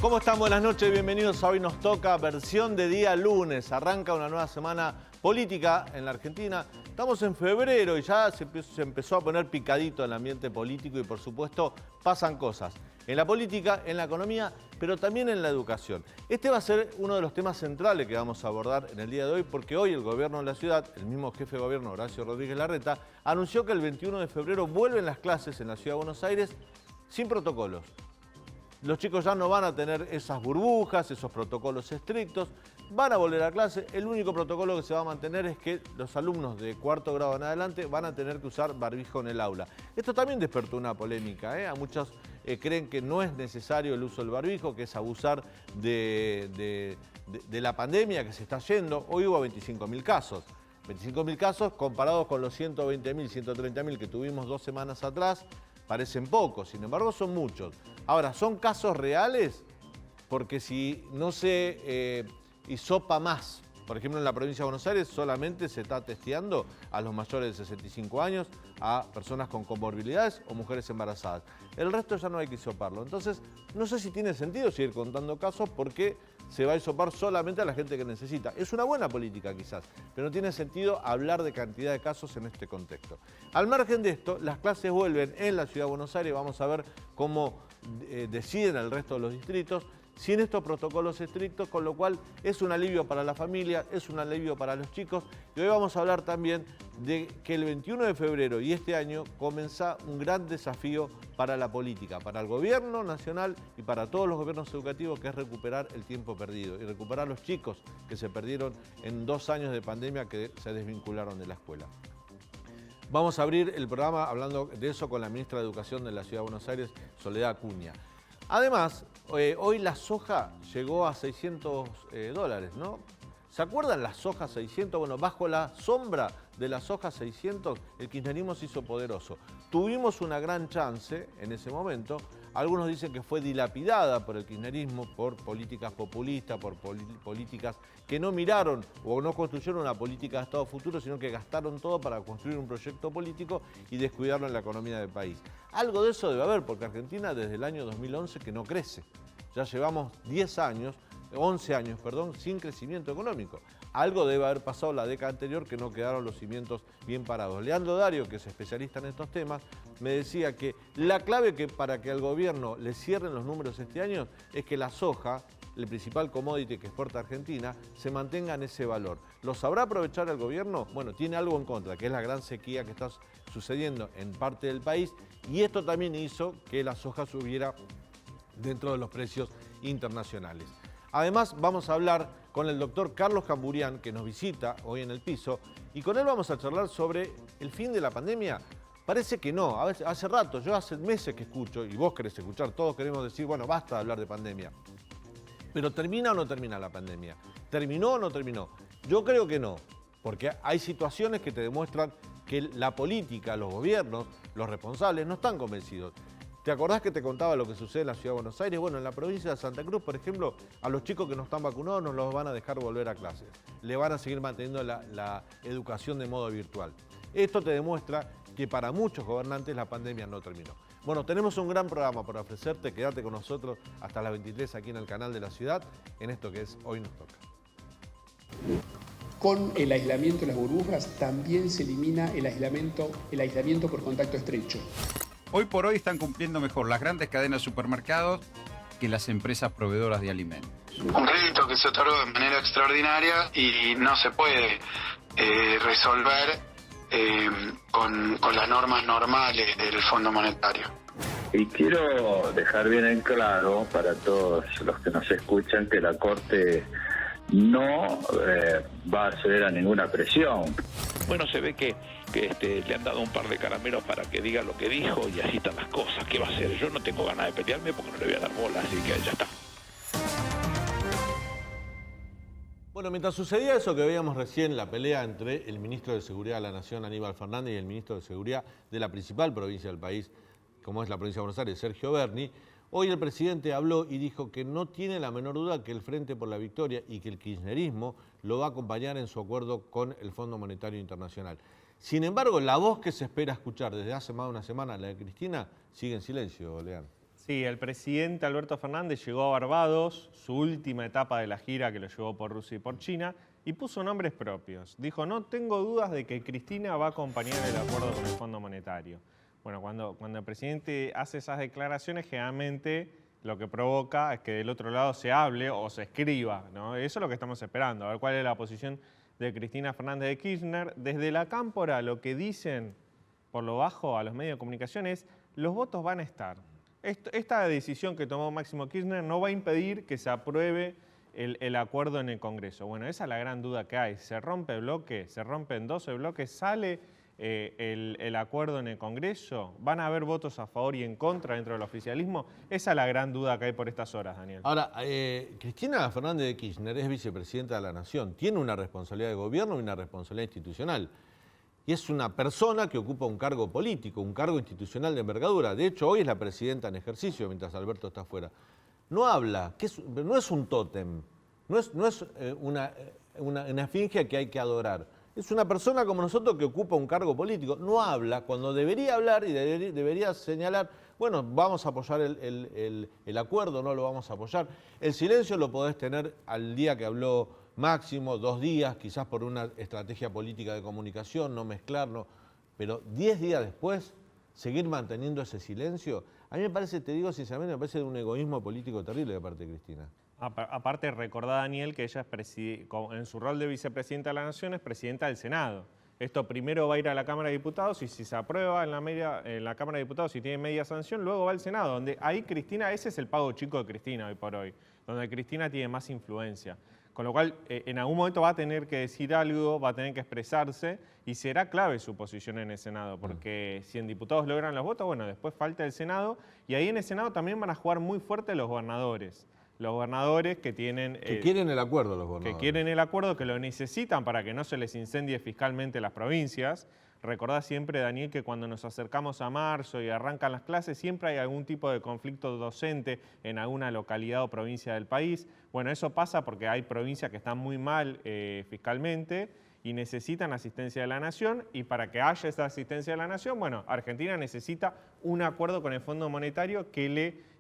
¿Cómo están? Buenas noches, bienvenidos a Hoy Nos Toca, versión de día lunes. Arranca una nueva semana política en la Argentina. Estamos en febrero y ya se empezó a poner picadito el ambiente político y por supuesto pasan cosas. En la política, en la economía, pero también en la educación. Este va a ser uno de los temas centrales que vamos a abordar en el día de hoy porque hoy el gobierno de la ciudad, el mismo jefe de gobierno Horacio Rodríguez Larreta, anunció que el 21 de febrero vuelven las clases en la ciudad de Buenos Aires sin protocolos. Los chicos ya no van a tener esas burbujas, esos protocolos estrictos, van a volver a clase. El único protocolo que se va a mantener es que los alumnos de cuarto grado en adelante van a tener que usar barbijo en el aula. Esto también despertó una polémica, A muchos creen que no es necesario el uso del barbijo, que es abusar de la pandemia que se está yendo. Hoy hubo 25.000 casos. 25.000 casos comparados con los 120.000, 130.000 que tuvimos 2 semanas atrás. Parecen pocos, sin embargo son muchos. Ahora, ¿son casos reales? Porque si no se hisopa más, por ejemplo en la provincia de Buenos Aires solamente se está testeando a los mayores de 65 años, a personas con comorbilidades o mujeres embarazadas. El resto ya no hay que hisoparlo. Entonces, no sé si tiene sentido seguir contando casos porque se va a hisopar solamente a la gente que necesita. Es una buena política quizás, pero no tiene sentido hablar de cantidad de casos en este contexto. Al margen de esto, las clases vuelven en la Ciudad de Buenos Aires. Vamos a ver cómo deciden el resto de los distritos sin estos protocolos estrictos, con lo cual es un alivio para la familia, es un alivio para los chicos. Y hoy vamos a hablar también de que el 21 de febrero y este año comienza un gran desafío para la política, para el gobierno nacional y para todos los gobiernos educativos, que es recuperar el tiempo perdido y recuperar los chicos que se perdieron en 2 años de pandemia que se desvincularon de la escuela. Vamos a abrir el programa hablando de eso con la ministra de Educación de la Ciudad de Buenos Aires, Soledad Acuña. Además, hoy la soja llegó a $600, ¿no? ¿Se acuerdan la soja 600? Bueno, bajo la sombra de la soja 600, el kirchnerismo se hizo poderoso. Tuvimos una gran chance en ese momento. Algunos dicen que fue dilapidada por el kirchnerismo, por políticas populistas, por políticas que no miraron o no construyeron una política de Estado futuro, sino que gastaron todo para construir un proyecto político y descuidarlo en la economía del país. Algo de eso debe haber, porque Argentina desde el año 2011 que no crece. Ya llevamos 11 años, sin crecimiento económico. Algo debe haber pasado la década anterior que no quedaron los cimientos bien parados. Leandro Dario, que es especialista en estos temas, me decía que la clave para que al gobierno le cierren los números este año es que la soja, el principal commodity que exporta Argentina, se mantenga en ese valor. ¿Lo sabrá aprovechar el gobierno? Bueno, tiene algo en contra, que es la gran sequía que está sucediendo en parte del país, y esto también hizo que la soja subiera dentro de los precios internacionales. Además, vamos a hablar con el doctor Carlos Camburián, que nos visita hoy en el piso, y con él vamos a charlar sobre el fin de la pandemia. Parece que no, hace rato, yo hace meses que escucho, y vos querés escuchar, todos queremos decir, bueno, basta de hablar de pandemia. Pero ¿termina o no termina la pandemia? ¿Terminó o no terminó? Yo creo que no, porque hay situaciones que te demuestran que la política, los gobiernos, los responsables no están convencidos. ¿Te acordás que te contaba lo que sucede en la Ciudad de Buenos Aires? Bueno, en la provincia de Santa Cruz, por ejemplo, a los chicos que no están vacunados no los van a dejar volver a clases. Le van a seguir manteniendo la educación de modo virtual. Esto te demuestra que para muchos gobernantes la pandemia no terminó. Bueno, tenemos un gran programa para ofrecerte. Quédate con nosotros hasta las 23 aquí en el canal de la ciudad, en esto que es Hoy Nos Toca. Con el aislamiento y las burbujas también se elimina el aislamiento por contacto estrecho. Hoy por hoy están cumpliendo mejor las grandes cadenas de supermercados que las empresas proveedoras de alimentos. Un crédito que se otorgó de manera extraordinaria y no se puede resolver con las normas normales del Fondo Monetario. Y quiero dejar bien en claro para todos los que nos escuchan que la Corte no va a ceder a ninguna presión. Bueno, se ve que le han dado un par de caramelos para que diga lo que dijo y así están las cosas. ¿Qué va a hacer? Yo no tengo ganas de pelearme porque no le voy a dar bola, así que ya está. Bueno, mientras sucedía eso que veíamos recién, la pelea entre el ministro de Seguridad de la Nación, Aníbal Fernández, y el ministro de Seguridad de la principal provincia del país, como es la provincia de Buenos Aires, Sergio Berni, hoy el presidente habló y dijo que no tiene la menor duda que el Frente por la Victoria y que el kirchnerismo lo va a acompañar en su acuerdo con el Fondo Monetario Internacional. Sin embargo, la voz que se espera escuchar desde hace más de una semana, la de Cristina, sigue en silencio, Leán. Sí, el presidente Alberto Fernández llegó a Barbados, su última etapa de la gira que lo llevó por Rusia y por China, y puso nombres propios. Dijo, no tengo dudas de que Cristina va a acompañar el acuerdo con el Fondo Monetario. Bueno, cuando el presidente hace esas declaraciones, generalmente lo que provoca es que del otro lado se hable o se escriba, ¿no? Eso es lo que estamos esperando, a ver cuál es la posición de Cristina Fernández de Kirchner. Desde la cámpora lo que dicen por lo bajo a los medios de comunicación es, los votos van a estar. Esta decisión que tomó Máximo Kirchner no va a impedir que se apruebe el acuerdo en el Congreso. Bueno, esa es la gran duda que hay. ¿Se rompe el bloque? ¿Se rompen 12 bloques? ¿Sale el acuerdo en el Congreso? ¿Van a haber votos a favor y en contra dentro del oficialismo? Esa es la gran duda que hay por estas horas, Daniel. Ahora, Cristina Fernández de Kirchner es vicepresidenta de la Nación, tiene una responsabilidad de gobierno y una responsabilidad institucional. Y es una persona que ocupa un cargo político, un cargo institucional de envergadura. De hecho, hoy es la presidenta en ejercicio mientras Alberto está afuera. No habla, no es un tótem, no es una esfinge que hay que adorar. Es una persona como nosotros que ocupa un cargo político. No habla cuando debería hablar y debería señalar, bueno, vamos a apoyar el acuerdo, no lo vamos a apoyar. El silencio lo podés tener al día que habló Máximo, 2 días, quizás por una estrategia política de comunicación, no mezclarlo, pero 10 días después, seguir manteniendo ese silencio, a mí me parece, te digo sinceramente, me parece de un egoísmo político terrible de parte de Cristina. Aparte, recordá, Daniel, que ella en su rol de vicepresidenta de la Nación es presidenta del Senado. Esto primero va a ir a la Cámara de Diputados y si se aprueba en la Cámara de Diputados y tiene media sanción, luego va al Senado, donde ahí Cristina, ese es el pago chico de Cristina hoy por hoy, donde Cristina tiene más influencia. Con lo cual, en algún momento va a tener que decir algo, va a tener que expresarse y será clave su posición en el Senado, porque si en diputados logran los votos, bueno, después falta el Senado y ahí en el Senado también van a jugar muy fuerte los gobernadores. Los gobernadores que tienen... Que quieren el acuerdo los gobernadores. Que quieren el acuerdo, que lo necesitan para que no se les incendie fiscalmente las provincias. Recordá siempre, Daniel, que cuando nos acercamos a marzo y arrancan las clases, siempre hay algún tipo de conflicto docente en alguna localidad o provincia del país. Bueno, eso pasa porque hay provincias que están muy mal fiscalmente y necesitan asistencia de la Nación, y para que haya esa asistencia de la Nación, bueno, Argentina necesita un acuerdo con el Fondo Monetario que le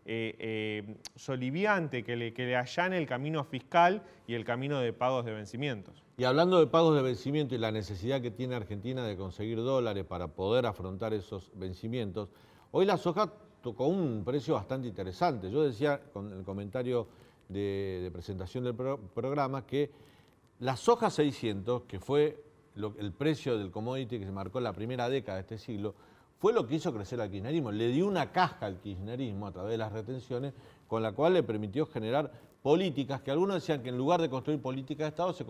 soliviante, que le allane el camino fiscal y el camino de pagos de vencimientos. Y hablando de pagos de vencimiento y la necesidad que tiene Argentina de conseguir dólares para poder afrontar esos vencimientos, hoy la soja tocó un precio bastante interesante. Yo decía con el comentario de presentación del programa que la soja 600, que fue el precio del commodity que se marcó en la primera década de este siglo, fue lo que hizo crecer al kirchnerismo. Le dio una caja al kirchnerismo a través de las retenciones, con la cual le permitió generar políticas que algunos decían que en lugar de construir políticas de Estado se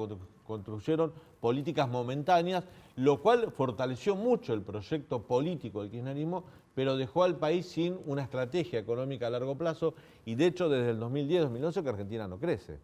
construyeron políticas momentáneas, lo cual fortaleció mucho el proyecto político del kirchnerismo, pero dejó al país sin una estrategia económica a largo plazo y de hecho desde el 2010-2011 que Argentina no crece.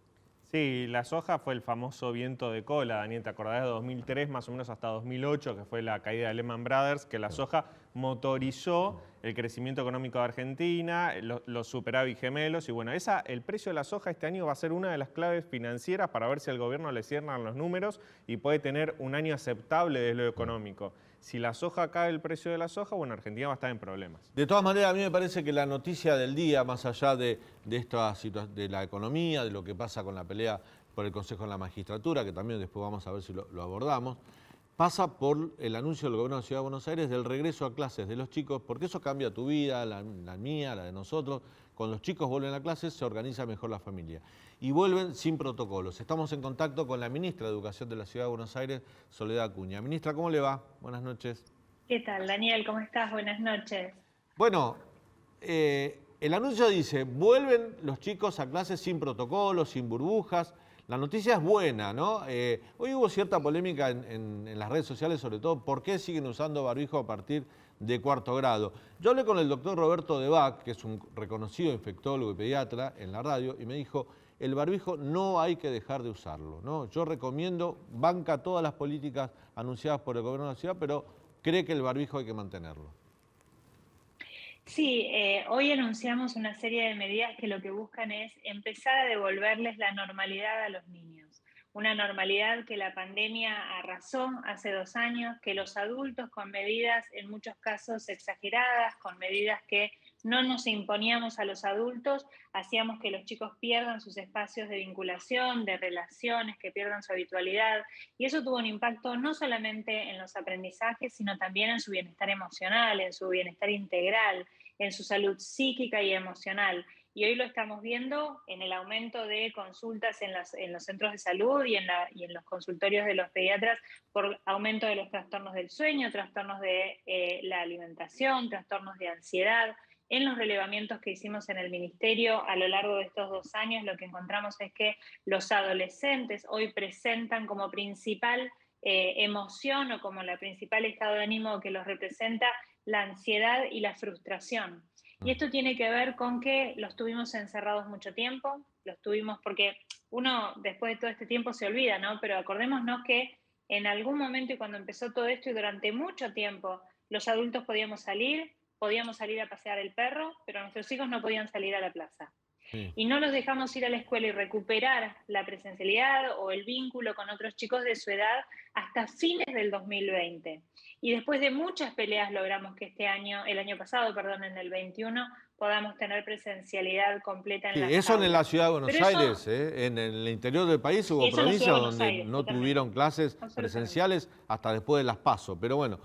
Sí, la soja fue el famoso viento de cola, Daniel, ¿te acordás de 2003 más o menos hasta 2008, que fue la caída de Lehman Brothers, que la soja motorizó el crecimiento económico de Argentina, los superávit gemelos, y bueno, el precio de la soja este año va a ser una de las claves financieras para ver si al gobierno le cierran los números y puede tener un año aceptable desde lo económico. Si la soja cae el precio de la soja, bueno, Argentina va a estar en problemas. De todas maneras, a mí me parece que la noticia del día, más allá de la economía, de lo que pasa con la pelea por el Consejo de la Magistratura, que también después vamos a ver si lo abordamos, pasa por el anuncio del Gobierno de la Ciudad de Buenos Aires del regreso a clases de los chicos, porque eso cambia tu vida, la mía, la de nosotros. Cuando los chicos vuelven a clases, se organiza mejor la familia. Y vuelven sin protocolos. Estamos en contacto con la ministra de Educación de la Ciudad de Buenos Aires, Soledad Acuña. Ministra, ¿cómo le va? Buenas noches. ¿Qué tal, Daniel? ¿Cómo estás? Buenas noches. Bueno, el anuncio dice, vuelven los chicos a clases sin protocolos, sin burbujas. La noticia es buena, ¿no? Hoy hubo cierta polémica en las redes sociales, sobre todo, ¿por qué siguen usando barbijo a partir de 4º grado? Yo hablé con el doctor Roberto Debac, que es un reconocido infectólogo y pediatra en la radio, y me dijo, el barbijo no hay que dejar de usarlo, ¿no? Yo recomiendo, banca todas las políticas anunciadas por el gobierno de la ciudad, pero cree que el barbijo hay que mantenerlo. Sí, hoy anunciamos una serie de medidas que lo que buscan es empezar a devolverles la normalidad a los niños. Una normalidad que la pandemia arrasó hace 2 años, que los adultos con medidas en muchos casos exageradas, con medidas que no nos imponíamos a los adultos, hacíamos que los chicos pierdan sus espacios de vinculación, de relaciones, que pierdan su habitualidad. Y eso tuvo un impacto no solamente en los aprendizajes, sino también en su bienestar emocional, en su bienestar integral, en su salud psíquica y emocional. Y hoy lo estamos viendo en el aumento de consultas en los centros de salud y en los consultorios de los pediatras por aumento de los trastornos del sueño, trastornos de la alimentación, trastornos de ansiedad. En los relevamientos que hicimos en el ministerio a lo largo de estos 2 años, lo que encontramos es que los adolescentes hoy presentan como principal emoción o como la principal estado de ánimo que los representa la ansiedad y la frustración. Y esto tiene que ver con que los tuvimos encerrados mucho tiempo, los tuvimos porque uno después de todo este tiempo se olvida, ¿no? Pero acordémonos que en algún momento y cuando empezó todo esto y durante mucho tiempo, los adultos podíamos salir a pasear el perro, pero nuestros hijos no podían salir a la plaza. Sí. Y no los dejamos ir a la escuela y recuperar la presencialidad o el vínculo con otros chicos de su edad hasta fines del 2020. Y después de muchas peleas logramos que el año pasado, en el 21, podamos tener presencialidad completa en Sí, las eso en la aulas. ciudad de Buenos Pero eso, Aires, ¿eh? En el interior del país hubo eso en la provincias ciudad de Buenos donde Aires, no totalmente, tuvieron clases absolutamente. presenciales hasta después de las PASO. Pero bueno,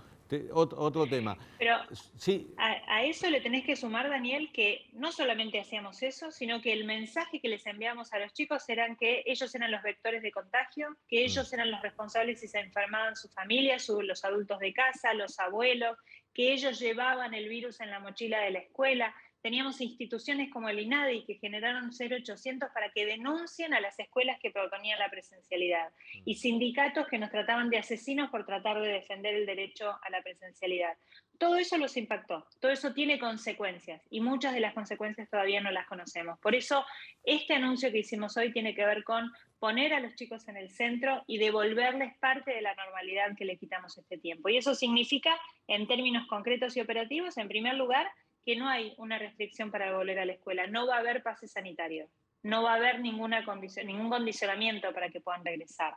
otro tema. Pero Sí, a eso le tenés que sumar, Daniel, que no solamente hacíamos eso, sino que el mensaje que les enviamos a los chicos eran que ellos eran los vectores de contagio, que ellos eran los responsables si se enfermaban sus familias, los adultos de casa, los abuelos, que ellos llevaban el virus en la mochila de la escuela. Teníamos instituciones como el INADI que generaron 0800 para que denuncien a las escuelas que proponían la presencialidad y sindicatos que nos trataban de asesinos por tratar de defender el derecho a la presencialidad. Todo eso los impactó, todo eso tiene consecuencias y muchas de las consecuencias todavía no las conocemos. Por eso, este anuncio que hicimos hoy tiene que ver con poner a los chicos en el centro y devolverles parte de la normalidad que le quitamos este tiempo. Y eso significa, en términos concretos y operativos, en primer lugar, que no hay una restricción para volver a la escuela, no va a haber pase sanitario, no va a haber ningún condicionamiento para que puedan regresar.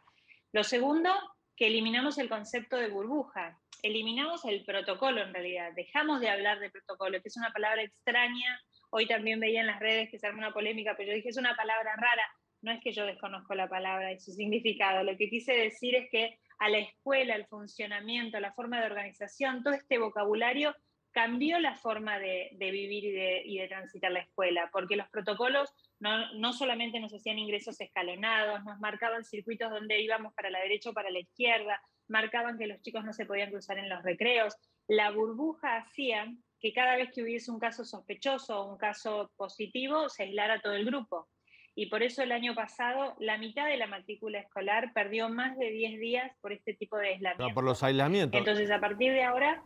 Lo segundo, que eliminamos el concepto de burbuja, eliminamos el protocolo en realidad, dejamos de hablar de protocolo, que es una palabra extraña. Hoy también veía en las redes que se armó una polémica, pero yo dije, es una palabra rara. No es que yo desconozco la palabra y su significado, lo que quise decir es que a la escuela, el funcionamiento, la forma de organización, todo este vocabulario cambió la forma de vivir y de transitar la escuela, porque los protocolos no solamente nos hacían ingresos escalonados, nos marcaban circuitos donde íbamos para la derecha o para la izquierda, marcaban que los chicos no se podían cruzar en los recreos. La burbuja hacía que cada vez que hubiese un caso sospechoso o un caso positivo, se aislara todo el grupo. Y por eso el año pasado la mitad de la matrícula escolar perdió más de 10 días por este tipo de aislamiento. por los aislamientos. Entonces, a partir de ahora...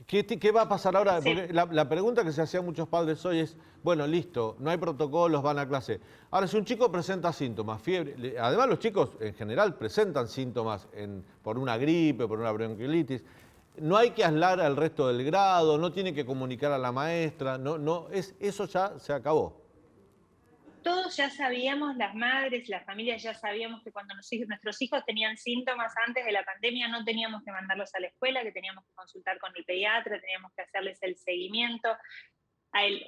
¿Qué va a pasar ahora? Sí. Porque la pregunta que se hacían muchos padres hoy es, bueno, listo, no hay protocolos, van a clase. Ahora, si un chico presenta síntomas, fiebre, además los chicos en general presentan síntomas por una gripe, por una bronquiolitis, no hay que aislar al resto del grado, no tiene que comunicar a la maestra, eso ya se acabó. Todos ya sabíamos, las madres, las familias ya sabíamos que cuando nuestros hijos tenían síntomas antes de la pandemia no teníamos que mandarlos a la escuela, que teníamos que consultar con el pediatra, teníamos que hacerles el seguimiento.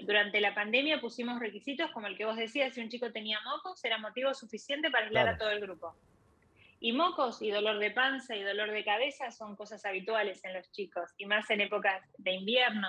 Durante la pandemia pusimos requisitos como el que vos decías, si un chico tenía mocos era motivo suficiente para aislar a todo el grupo. Y mocos y dolor de panza y dolor de cabeza son cosas habituales en los chicos, y más en épocas de invierno.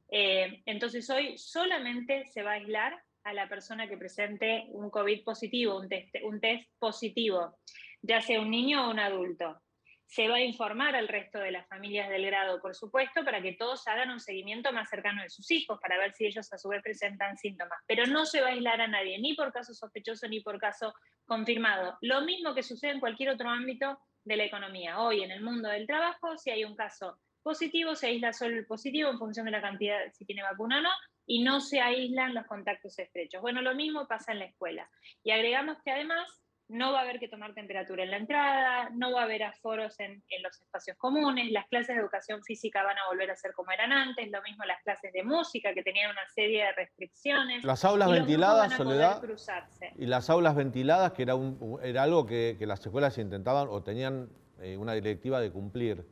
Entonces hoy solamente se va a aislar a la persona que presente un COVID positivo, un test positivo, ya sea un niño o un adulto. Se va a informar al resto de las familias del grado, por supuesto, para que todos hagan un seguimiento más cercano de sus hijos, para ver si ellos a su vez presentan síntomas. Pero no se va a aislar a nadie, ni por caso sospechoso, ni por caso confirmado. Lo mismo que sucede en cualquier otro ámbito de la economía. Hoy, en el mundo del trabajo, si hay un caso positivo, se aísla solo el positivo en función de la cantidad, si tiene vacuna o no, y no se aíslan los contactos estrechos. Bueno, lo mismo pasa en la escuela. Y agregamos que además no va a haber que tomar temperatura en la entrada, no va a haber aforos en los espacios comunes, las clases de educación física van a volver a ser como eran antes, lo mismo las clases de música que tenían una serie de restricciones. Las aulas y los ventiladas, grupos van a Soledad, poder cruzarse. y las aulas ventiladas, que era algo que las escuelas intentaban o tenían una directiva de cumplir.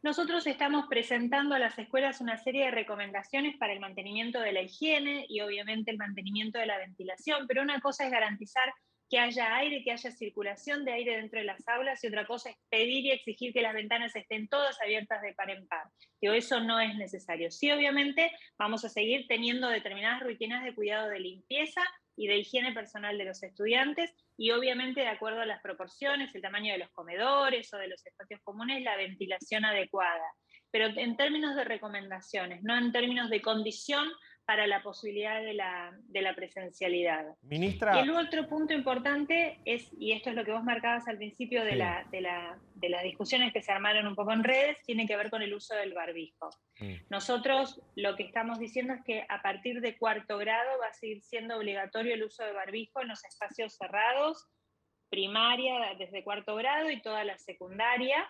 Nosotros estamos presentando a las escuelas una serie de recomendaciones para el mantenimiento de la higiene y obviamente el mantenimiento de la ventilación, pero una cosa es garantizar que haya aire, que haya circulación de aire dentro de las aulas, y otra cosa es pedir y exigir que las ventanas estén todas abiertas de par en par. Digo, eso no es necesario. Sí, obviamente vamos a seguir teniendo determinadas rutinas de cuidado de limpieza y de higiene personal de los estudiantes, y obviamente de acuerdo a las proporciones, el tamaño de los comedores o de los espacios comunes, la ventilación adecuada. Pero en términos de recomendaciones, no en términos de condición para la posibilidad de la presencialidad. Ministra. Y el otro punto importante es, y esto es lo que vos marcabas al principio de las discusiones que se armaron un poco en redes, tiene que ver con el uso del barbijo. Nosotros lo que estamos diciendo es que a partir de 4º grado va a seguir siendo obligatorio el uso de barbijo en los espacios cerrados, primaria desde 4º grado y toda la secundaria,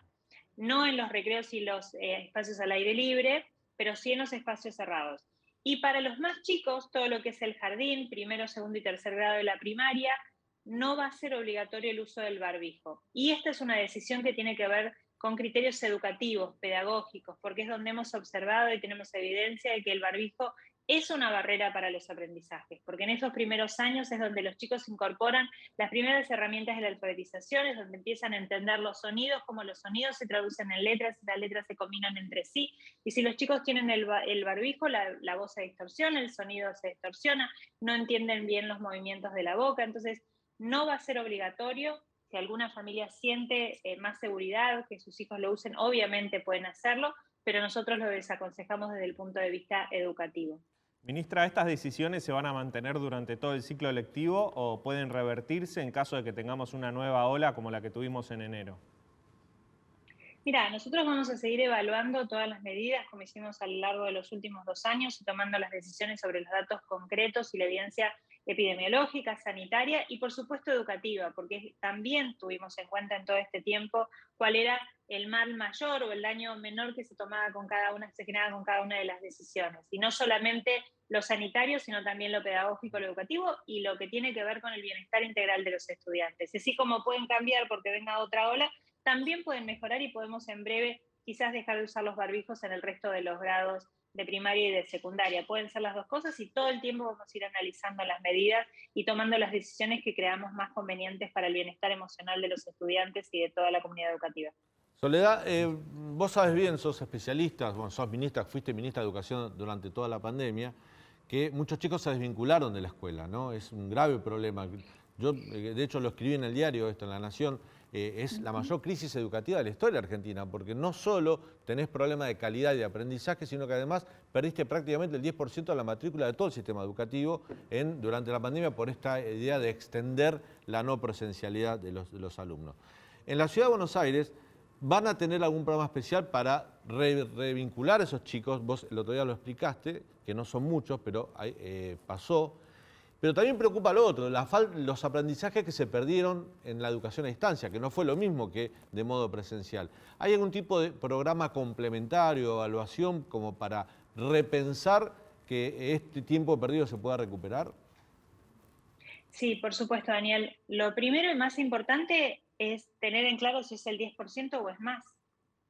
no en los recreos y los espacios al aire libre, pero sí en los espacios cerrados. Y para los más chicos, todo lo que es el jardín, 1º, 2º y 3er grado de la primaria, no va a ser obligatorio el uso del barbijo. Y esta es una decisión que tiene que ver con criterios educativos, pedagógicos, porque es donde hemos observado y tenemos evidencia de que el barbijo es una barrera para los aprendizajes, porque en esos primeros años es donde los chicos incorporan las primeras herramientas de la alfabetización, es donde empiezan a entender los sonidos, cómo los sonidos se traducen en letras, las letras se combinan entre sí, y si los chicos tienen el barbijo, la voz se distorsiona, el sonido se distorsiona, no entienden bien los movimientos de la boca, entonces no va a ser obligatorio. Si alguna familia siente más seguridad que sus hijos lo usen, obviamente pueden hacerlo, pero nosotros lo desaconsejamos desde el punto de vista educativo. Ministra, ¿estas decisiones se van a mantener durante todo el ciclo lectivo o pueden revertirse en caso de que tengamos una nueva ola como la que tuvimos en enero? Mira, nosotros vamos a seguir evaluando todas las medidas como hicimos a lo largo de los últimos 2 años y tomando las decisiones sobre los datos concretos y la evidencia epidemiológica, sanitaria y por supuesto educativa, porque también tuvimos en cuenta en todo este tiempo cuál era el mal mayor o el daño menor que se tomaba con cada una, se generaba con cada una de las decisiones. Y no solamente lo sanitario, sino también lo pedagógico, lo educativo y lo que tiene que ver con el bienestar integral de los estudiantes. Y así como pueden cambiar porque venga otra ola, también pueden mejorar y podemos en breve quizás dejar de usar los barbijos en el resto de los grados de primaria y de secundaria. Pueden ser las dos cosas y todo el tiempo vamos a ir analizando las medidas y tomando las decisiones que creamos más convenientes para el bienestar emocional de los estudiantes y de toda la comunidad educativa. Soledad, vos sabes bien, sos especialista, bueno, sos ministra, fuiste ministra de Educación durante toda la pandemia, que muchos chicos se desvincularon de la escuela, ¿no? Es un grave problema. Yo, de hecho, lo escribí en el diario, esto en La Nación, es la mayor crisis educativa de la historia argentina, porque no solo tenés problemas de calidad y de aprendizaje, sino que además perdiste prácticamente el 10% de la matrícula de todo el sistema educativo durante la pandemia por esta idea de extender la no presencialidad de los alumnos. En la Ciudad de Buenos Aires van a tener algún programa especial para revincular a esos chicos, vos el otro día lo explicaste, que no son muchos, pero pasó. Pero también preocupa lo otro, los aprendizajes que se perdieron en la educación a distancia, que no fue lo mismo que de modo presencial. ¿Hay algún tipo de programa complementario, evaluación, como para repensar que este tiempo perdido se pueda recuperar? Sí, por supuesto, Daniel. Lo primero y más importante es tener en claro si es el 10% o es más,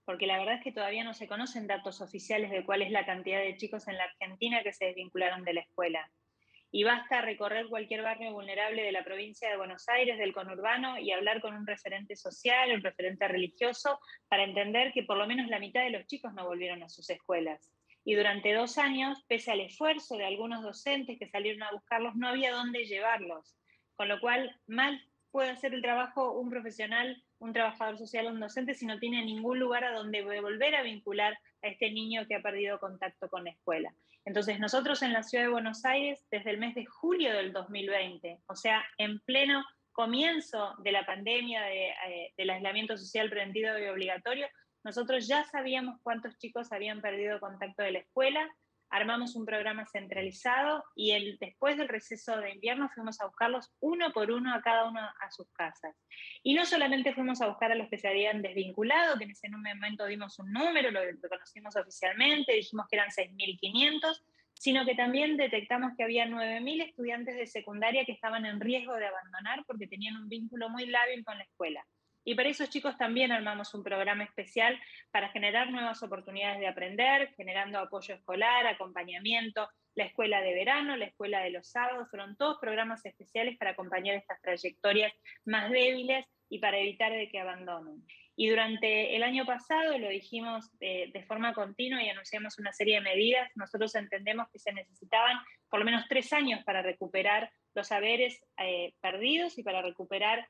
porque la verdad es que todavía no se conocen datos oficiales de cuál es la cantidad de chicos en la Argentina que se desvincularon de la escuela. Y basta recorrer cualquier barrio vulnerable de la provincia de Buenos Aires, del conurbano, y hablar con un referente social, un referente religioso, para entender que por lo menos la mitad de los chicos no volvieron a sus escuelas. Y durante 2 años, pese al esfuerzo de algunos docentes que salieron a buscarlos, no había dónde llevarlos. Con lo cual, mal puede hacer el trabajo un profesional, un trabajador social, un docente, si no tiene ningún lugar a donde volver a vincular a este niño que ha perdido contacto con la escuela. Entonces nosotros en la Ciudad de Buenos Aires, desde el mes de julio del 2020, o sea, en pleno comienzo de la pandemia, del aislamiento social preventivo y obligatorio, nosotros ya sabíamos cuántos chicos habían perdido contacto de la escuela, armamos un programa centralizado y después del receso de invierno fuimos a buscarlos uno por uno a cada uno a sus casas. Y no solamente fuimos a buscar a los que se habían desvinculado, que en ese momento dimos un número, lo conocimos oficialmente, dijimos que eran 6.500, sino que también detectamos que había 9.000 estudiantes de secundaria que estaban en riesgo de abandonar porque tenían un vínculo muy lábil con la escuela. Y para esos chicos también armamos un programa especial para generar nuevas oportunidades de aprender, generando apoyo escolar, acompañamiento, la escuela de verano, la escuela de los sábados, fueron todos programas especiales para acompañar estas trayectorias más débiles y para evitar de que abandonen. Y durante el año pasado, lo dijimos de forma continua y anunciamos una serie de medidas, nosotros entendemos que se necesitaban por lo menos 3 años para recuperar los saberes perdidos y para recuperar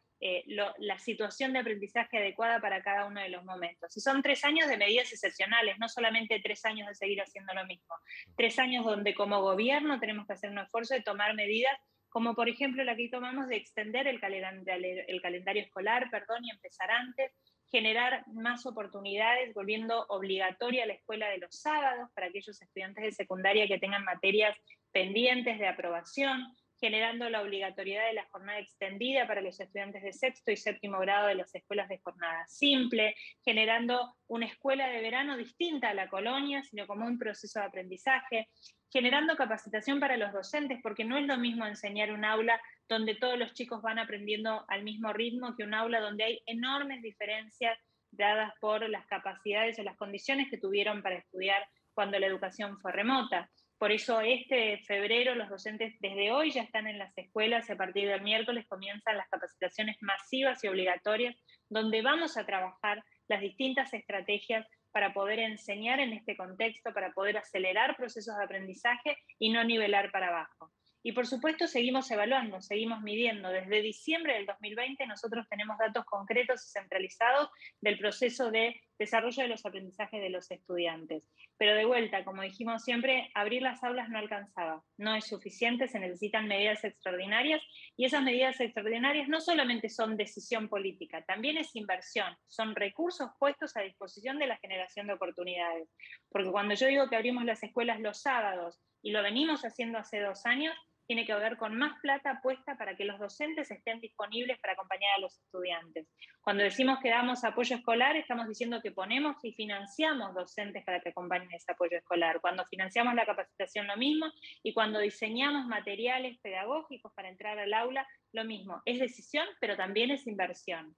la situación de aprendizaje adecuada para cada uno de los momentos. Y son 3 años de medidas excepcionales, no solamente 3 años de seguir haciendo lo mismo. 3 años donde como gobierno tenemos que hacer un esfuerzo de tomar medidas, como por ejemplo la que tomamos de extender el calendario escolar, y empezar antes, generar más oportunidades, volviendo obligatoria la escuela de los sábados para aquellos estudiantes de secundaria que tengan materias pendientes de aprobación, generando la obligatoriedad de la jornada extendida para los estudiantes de sexto y séptimo grado de las escuelas de jornada simple, generando una escuela de verano distinta a la colonia, sino como un proceso de aprendizaje, generando capacitación para los docentes, porque no es lo mismo enseñar un aula donde todos los chicos van aprendiendo al mismo ritmo que un aula donde hay enormes diferencias dadas por las capacidades o las condiciones que tuvieron para estudiar cuando la educación fue remota. Por eso este febrero los docentes desde hoy ya están en las escuelas y a partir del miércoles comienzan las capacitaciones masivas y obligatorias donde vamos a trabajar las distintas estrategias para poder enseñar en este contexto, para poder acelerar procesos de aprendizaje y no nivelar para abajo. Y por supuesto seguimos evaluando, seguimos midiendo. Desde diciembre del 2020 nosotros tenemos datos concretos y centralizados del proceso de desarrollo de los aprendizajes de los estudiantes. Pero de vuelta, como dijimos siempre, abrir las aulas no alcanzaba, no es suficiente, se necesitan medidas extraordinarias y esas medidas extraordinarias no solamente son decisión política, también es inversión, son recursos puestos a disposición de la generación de oportunidades. Porque cuando yo digo que abrimos las escuelas los sábados y lo venimos haciendo hace 2 años, tiene que ver con más plata puesta para que los docentes estén disponibles para acompañar a los estudiantes. Cuando decimos que damos apoyo escolar, estamos diciendo que ponemos y financiamos docentes para que acompañen ese apoyo escolar. Cuando financiamos la capacitación, lo mismo, y cuando diseñamos materiales pedagógicos para entrar al aula, lo mismo. Es decisión, pero también es inversión.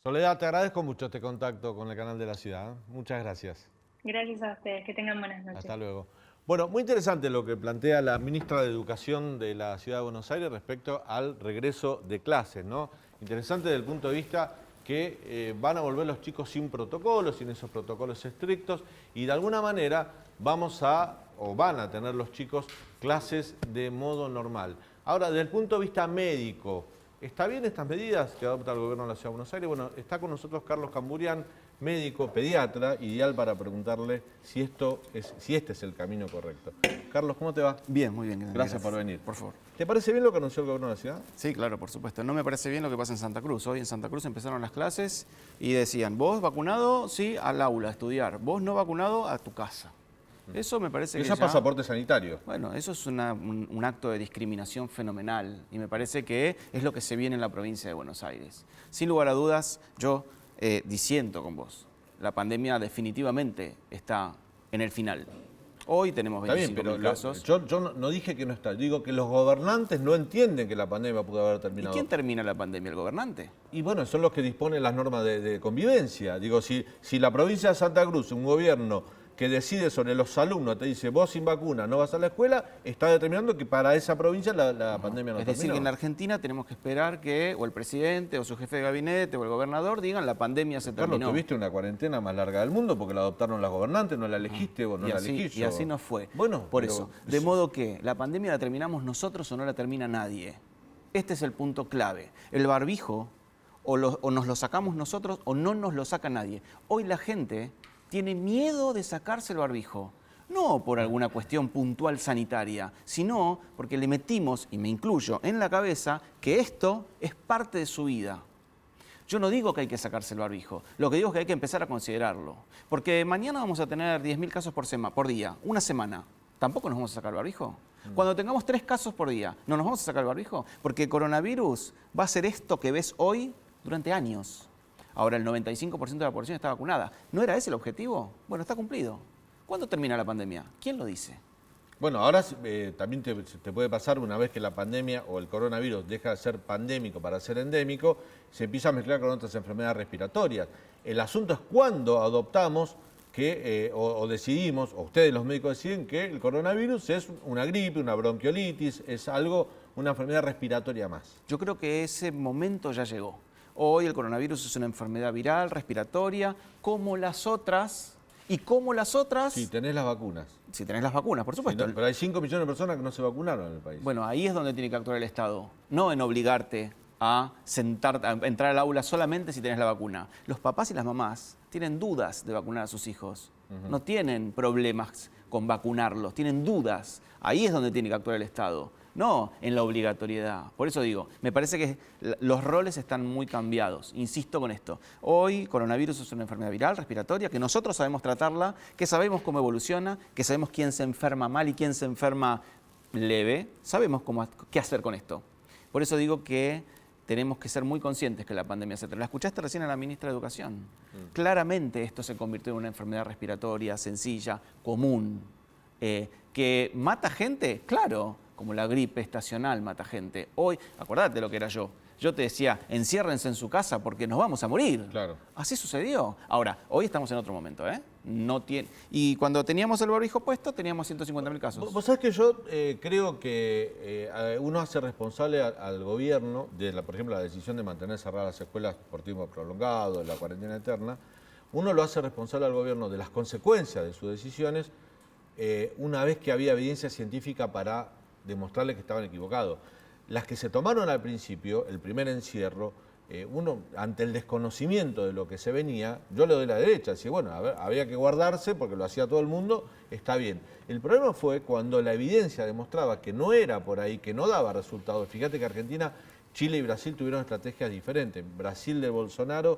Soledad, te agradezco mucho este contacto con el canal de la ciudad. Muchas gracias. Gracias a ustedes, que tengan buenas noches. Hasta luego. Bueno, muy interesante lo que plantea la ministra de Educación de la Ciudad de Buenos Aires respecto al regreso de clases, ¿no? Interesante desde el punto de vista que van a volver los chicos sin protocolos, sin esos protocolos estrictos, y de alguna manera van a tener los chicos clases de modo normal. Ahora, desde el punto de vista médico, ¿está bien estas medidas que adopta el gobierno de la Ciudad de Buenos Aires? Bueno, está con nosotros Carlos Camburian, médico, pediatra, ideal para preguntarle si este es el camino correcto. Carlos, ¿cómo te va? Bien, muy bien. Gracias por venir. Por favor. ¿Te parece bien lo que anunció el gobierno de la ciudad? Sí, claro, por supuesto. No me parece bien lo que pasa en Santa Cruz. Hoy en Santa Cruz empezaron las clases y decían, vos vacunado, sí, al aula, a estudiar. Vos no vacunado, a tu casa. Eso me parece que eso es pasaporte sanitario. Bueno, eso es un acto de discriminación fenomenal y me parece que es lo que se viene en la provincia de Buenos Aires. Sin lugar a dudas, yo disiento con vos. La pandemia definitivamente está en el final. Hoy tenemos 25.000 casos. Yo no dije que no está, digo que los gobernantes no entienden que la pandemia pudo haber terminado. ¿Y quién termina la pandemia? ¿El gobernante? Y bueno, son los que disponen las normas de convivencia. Digo, si la provincia de Santa Cruz, un gobierno que decide sobre los alumnos, te dice vos sin vacuna no vas a la escuela, está determinando que para esa provincia la pandemia no terminó. Es decir, que en la Argentina tenemos que esperar que o el presidente o su jefe de gabinete o el gobernador digan la pandemia se terminó. Carlos, tuviste una cuarentena más larga del mundo porque la adoptaron las gobernantes, no la elegiste vos, no la elegí yo. Y así no fue. Bueno, por eso. De modo que la pandemia la terminamos nosotros o no la termina nadie. Este es el punto clave. El barbijo o nos lo sacamos nosotros o no nos lo saca nadie. Hoy la gente tiene miedo de sacarse el barbijo, no por alguna cuestión puntual sanitaria, sino porque le metimos, y me incluyo, en la cabeza que esto es parte de su vida. Yo no digo que hay que sacarse el barbijo, lo que digo es que hay que empezar a considerarlo, porque mañana vamos a tener 10.000 casos por día, una semana. ¿tampoco nos vamos a sacar el barbijo? Cuando tengamos 3 casos por día, ¿no nos vamos a sacar el barbijo? Porque el coronavirus va a ser esto que ves hoy durante años. Ahora el 95% de la población está vacunada. ¿No era ese el objetivo? Bueno, está cumplido. ¿Cuándo termina la pandemia? ¿Quién lo dice? Bueno, ahora también te puede pasar una vez que la pandemia o el coronavirus deja de ser pandémico para ser endémico, se empieza a mezclar con otras enfermedades respiratorias. El asunto es cuándo adoptamos o decidimos, o ustedes los médicos deciden que el coronavirus es una gripe, una bronquiolitis, es una enfermedad respiratoria más. Yo creo que ese momento ya llegó. Hoy el coronavirus es una enfermedad viral, respiratoria, como las otras. ¿Y como las otras? Si tenés las vacunas. Si tenés las vacunas, por supuesto. Sí, no, pero hay 5 millones de personas que no se vacunaron en el país. Bueno, ahí es donde tiene que actuar el Estado, no en obligarte a entrar al aula solamente si tenés la vacuna. Los papás y las mamás tienen dudas de vacunar a sus hijos. No tienen problemas con vacunarlos, tienen dudas. Ahí es donde tiene que actuar el Estado, no en la obligatoriedad. Por eso digo, me parece que los roles están muy cambiados. Insisto con esto. Hoy, coronavirus es una enfermedad viral, respiratoria, que nosotros sabemos tratarla, que sabemos cómo evoluciona, que sabemos quién se enferma mal y quién se enferma leve. Sabemos qué hacer con esto. Por eso digo que tenemos que ser muy conscientes que la pandemia se trata. La escuchaste recién a la ministra de Educación. Claramente esto se convirtió en una enfermedad respiratoria sencilla, común, que mata gente, claro, como la gripe estacional mata gente. Hoy, acordate lo que era yo. Yo te decía, enciérrense en su casa porque nos vamos a morir. Claro. Así sucedió. Ahora, hoy estamos en otro momento, ¿eh? Y cuando teníamos el barbijo puesto, teníamos 150.000 casos. Vos sabés que yo creo que uno hace responsable al gobierno de, por ejemplo, la decisión de mantener cerradas las escuelas por tiempo prolongado, de la cuarentena eterna. Uno lo hace responsable al gobierno de las consecuencias de sus decisiones una vez que había evidencia científica para demostrarle que estaban equivocados. Las que se tomaron al principio, el primer encierro, uno, ante el desconocimiento de lo que se venía, yo le doy la derecha, decía, bueno, había que guardarse porque lo hacía todo el mundo, está bien. El problema fue cuando la evidencia demostraba que no era por ahí, que no daba resultados. Fíjate que Argentina, Chile y Brasil tuvieron estrategias diferentes. Brasil de Bolsonaro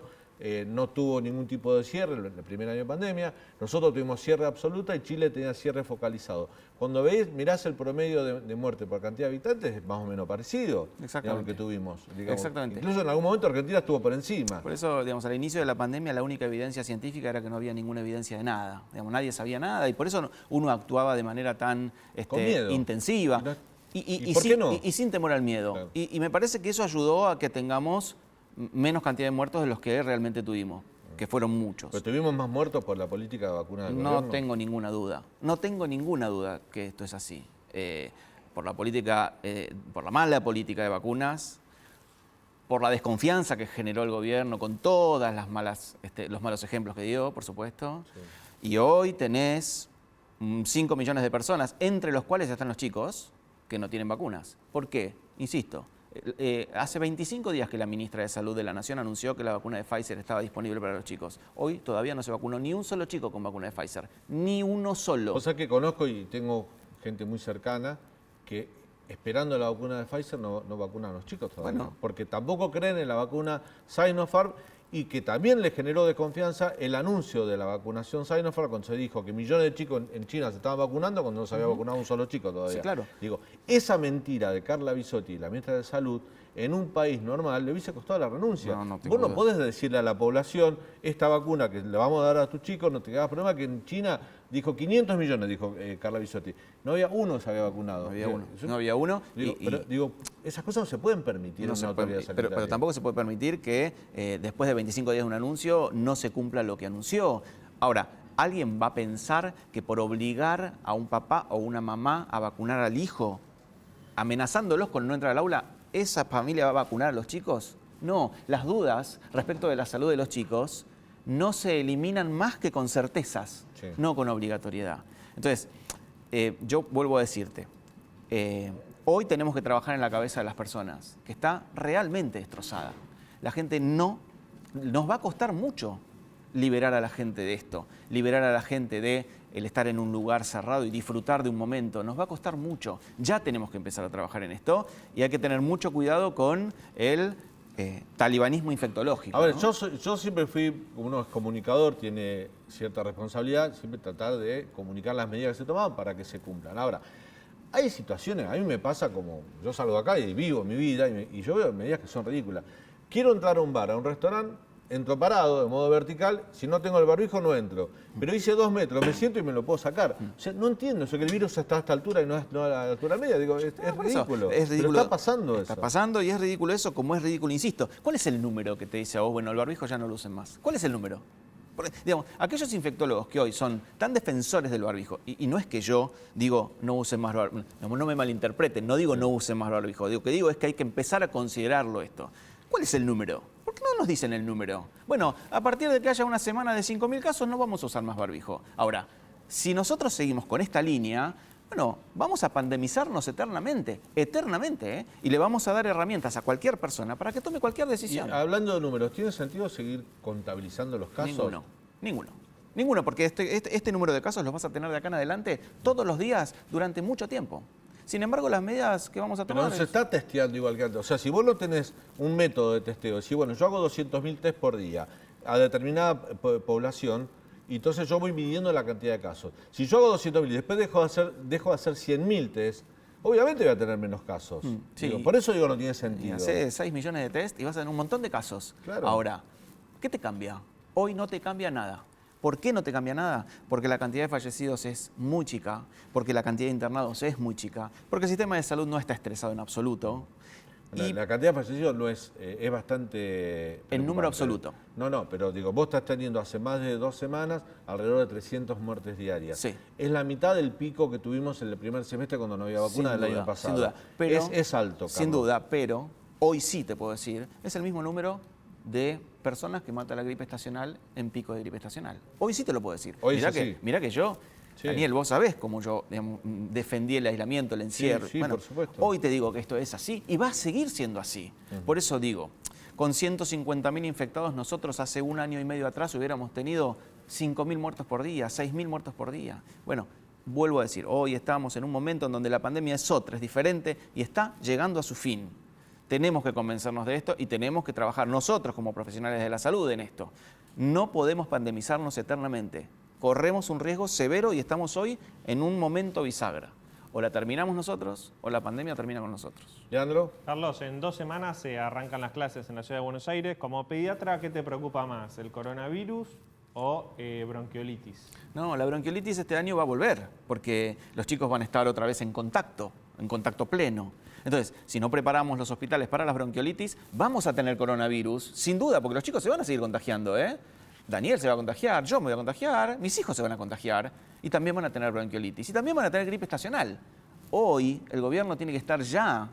no tuvo ningún tipo de cierre el primer año de pandemia, nosotros tuvimos cierre absoluta y Chile tenía cierre focalizado. Cuando mirás el promedio de muerte por cantidad de habitantes, es más o menos parecido a lo que tuvimos. Digamos. Exactamente. Incluso en algún momento Argentina estuvo por encima. Por eso, digamos, al inicio de la pandemia la única evidencia científica era que no había ninguna evidencia de nada. Digamos, nadie sabía nada y por eso uno actuaba de manera tan intensiva. ¿Y por qué no? Y sin temor al miedo. Claro. Y me parece que eso ayudó a que tengamos menos cantidad de muertos de los que realmente tuvimos, que fueron muchos. ¿Pero tuvimos más muertos por la política de vacuna del No gobierno? tengo ninguna duda. No tengo ninguna duda que esto es así. Por la mala política de vacunas, por la desconfianza que generó el gobierno con todas los malos ejemplos que dio, por supuesto. Sí. Y hoy tenés 5 millones de personas, entre los cuales están los chicos, que no tienen vacunas. ¿Por qué? Insisto. Hace 25 días que la ministra de Salud de la Nación anunció que la vacuna de Pfizer estaba disponible para los chicos. Hoy todavía no se vacunó ni un solo chico con vacuna de Pfizer. Ni uno solo. O sea que conozco y tengo gente muy cercana que esperando la vacuna de Pfizer no vacunan a los chicos todavía. Bueno. Porque tampoco creen en la vacuna Sinopharm y que también le generó desconfianza el anuncio de la vacunación Sinopharm cuando se dijo que millones de chicos en China se estaban vacunando cuando no se había vacunado un solo chico todavía. Sí, claro. Digo, esa mentira de Carla Bisotti, la ministra de Salud, en un país normal le hubiese costado la renuncia. Vos no podés decirle a la población, esta vacuna que le vamos a dar a tus chicos, no te hagas problema, que en China dijo 500 millones, dijo Carla Bisotti. No había uno que se había vacunado. No había uno. Digo, esas cosas no se pueden permitir en una autoridad sanitaria. Pero tampoco se puede permitir que después de 25 días de un anuncio no se cumpla lo que anunció. Ahora, ¿alguien va a pensar que por obligar a un papá o una mamá a vacunar al hijo, amenazándolos con no entrar al aula, esa familia va a vacunar a los chicos? No, las dudas respecto de la salud de los chicos no se eliminan más que con certezas, no con obligatoriedad. Entonces, yo vuelvo a decirte, hoy tenemos que trabajar en la cabeza de las personas, que está realmente destrozada. La gente nos va a costar mucho liberar a la gente de esto, liberar a la gente de el estar en un lugar cerrado y disfrutar de un momento. Nos va a costar mucho. Ya tenemos que empezar a trabajar en esto y hay que tener mucho cuidado con el talibanismo infectológico. A ver, ¿no? yo siempre fui, uno es comunicador, tiene cierta responsabilidad, siempre tratar de comunicar las medidas que se toman para que se cumplan. Ahora, hay situaciones, a mí me pasa como, yo salgo de acá y vivo mi vida y yo veo medidas que son ridículas. Quiero entrar a un bar, a un restaurante, entro parado, de modo vertical, si no tengo el barbijo no entro. Pero hice 2 metros, me siento y me lo puedo sacar. O sea, no entiendo eso, que el virus está a esta altura y no a la altura media. Digo, es ridículo. Es ridículo. Pero está pasando eso. Está pasando y es ridículo eso, como es ridículo, insisto. ¿Cuál es el número que te dice a vos, bueno, el barbijo ya no lo usen más? ¿Cuál es el número? Porque, digamos, aquellos infectólogos que hoy son tan defensores del barbijo, y no es que yo digo no usen más barbijo, no me malinterpreten, no digo no usen más barbijo, digo que digo es que hay que empezar a considerarlo esto. ¿Cuál es el número? ¿Por qué no nos dicen el número? Bueno, a partir de que haya una semana de 5.000 casos no vamos a usar más barbijo. Ahora, si nosotros seguimos con esta línea, bueno, vamos a pandemizarnos eternamente, y le vamos a dar herramientas a cualquier persona para que tome cualquier decisión. Y hablando de números, ¿tiene sentido seguir contabilizando los casos? Ninguno, porque este número de casos los vas a tener de acá en adelante todos los días durante mucho tiempo. Sin embargo, las medidas que vamos a tomar... Pero no se está testeando igual que antes. O sea, si vos no tenés un método de testeo, si bueno, yo hago 200.000 test por día a determinada población, y entonces yo voy midiendo la cantidad de casos. Si yo hago 200.000 y después dejo de hacer 100.000 test, obviamente voy a tener menos casos. Sí. Por eso digo no tiene sentido. Hacés 6 millones de test y vas a tener un montón de casos. Claro. Ahora, ¿qué te cambia? Hoy no te cambia nada. ¿Por qué no te cambia nada? Porque la cantidad de fallecidos es muy chica, porque la cantidad de internados es muy chica, porque el sistema de salud no está estresado en absoluto. La cantidad de fallecidos no es bastante... En número absoluto. No, pero digo, vos estás teniendo hace más de 2 semanas alrededor de 300 muertes diarias. Sí. Es la mitad del pico que tuvimos en el primer semestre cuando no había vacuna del año pasado. Sin duda. Pero, es alto, Carlos. Sin duda, pero hoy sí te puedo decir, es el mismo número de personas que mata la gripe estacional en pico de gripe estacional. Hoy sí te lo puedo decir. Mirá que yo... Sí. Daniel, vos sabés cómo yo defendí el aislamiento, el encierro. Sí, bueno, por supuesto. Hoy te digo que esto es así y va a seguir siendo así. Por eso digo, con 150.000 infectados nosotros hace 1 año y medio atrás hubiéramos tenido 5.000 muertos por día, 6.000 muertos por día. Bueno, vuelvo a decir, hoy estamos en un momento en donde la pandemia es otra, es diferente y está llegando a su fin. Tenemos que convencernos de esto y tenemos que trabajar nosotros como profesionales de la salud en esto. No podemos pandemizarnos eternamente. Corremos un riesgo severo y estamos hoy en un momento bisagra. O la terminamos nosotros o la pandemia termina con nosotros. ¿Leandro? Carlos, en 2 semanas se arrancan las clases en la ciudad de Buenos Aires. Como pediatra, ¿qué te preocupa más? ¿El coronavirus o bronquiolitis? No, la bronquiolitis este año va a volver porque los chicos van a estar otra vez en contacto pleno. Entonces, si no preparamos los hospitales para las bronquiolitis, vamos a tener coronavirus, sin duda, porque los chicos se van a seguir contagiando, ¿eh? Daniel se va a contagiar, yo me voy a contagiar, mis hijos se van a contagiar y también van a tener bronquiolitis y también van a tener gripe estacional. Hoy el gobierno tiene que estar ya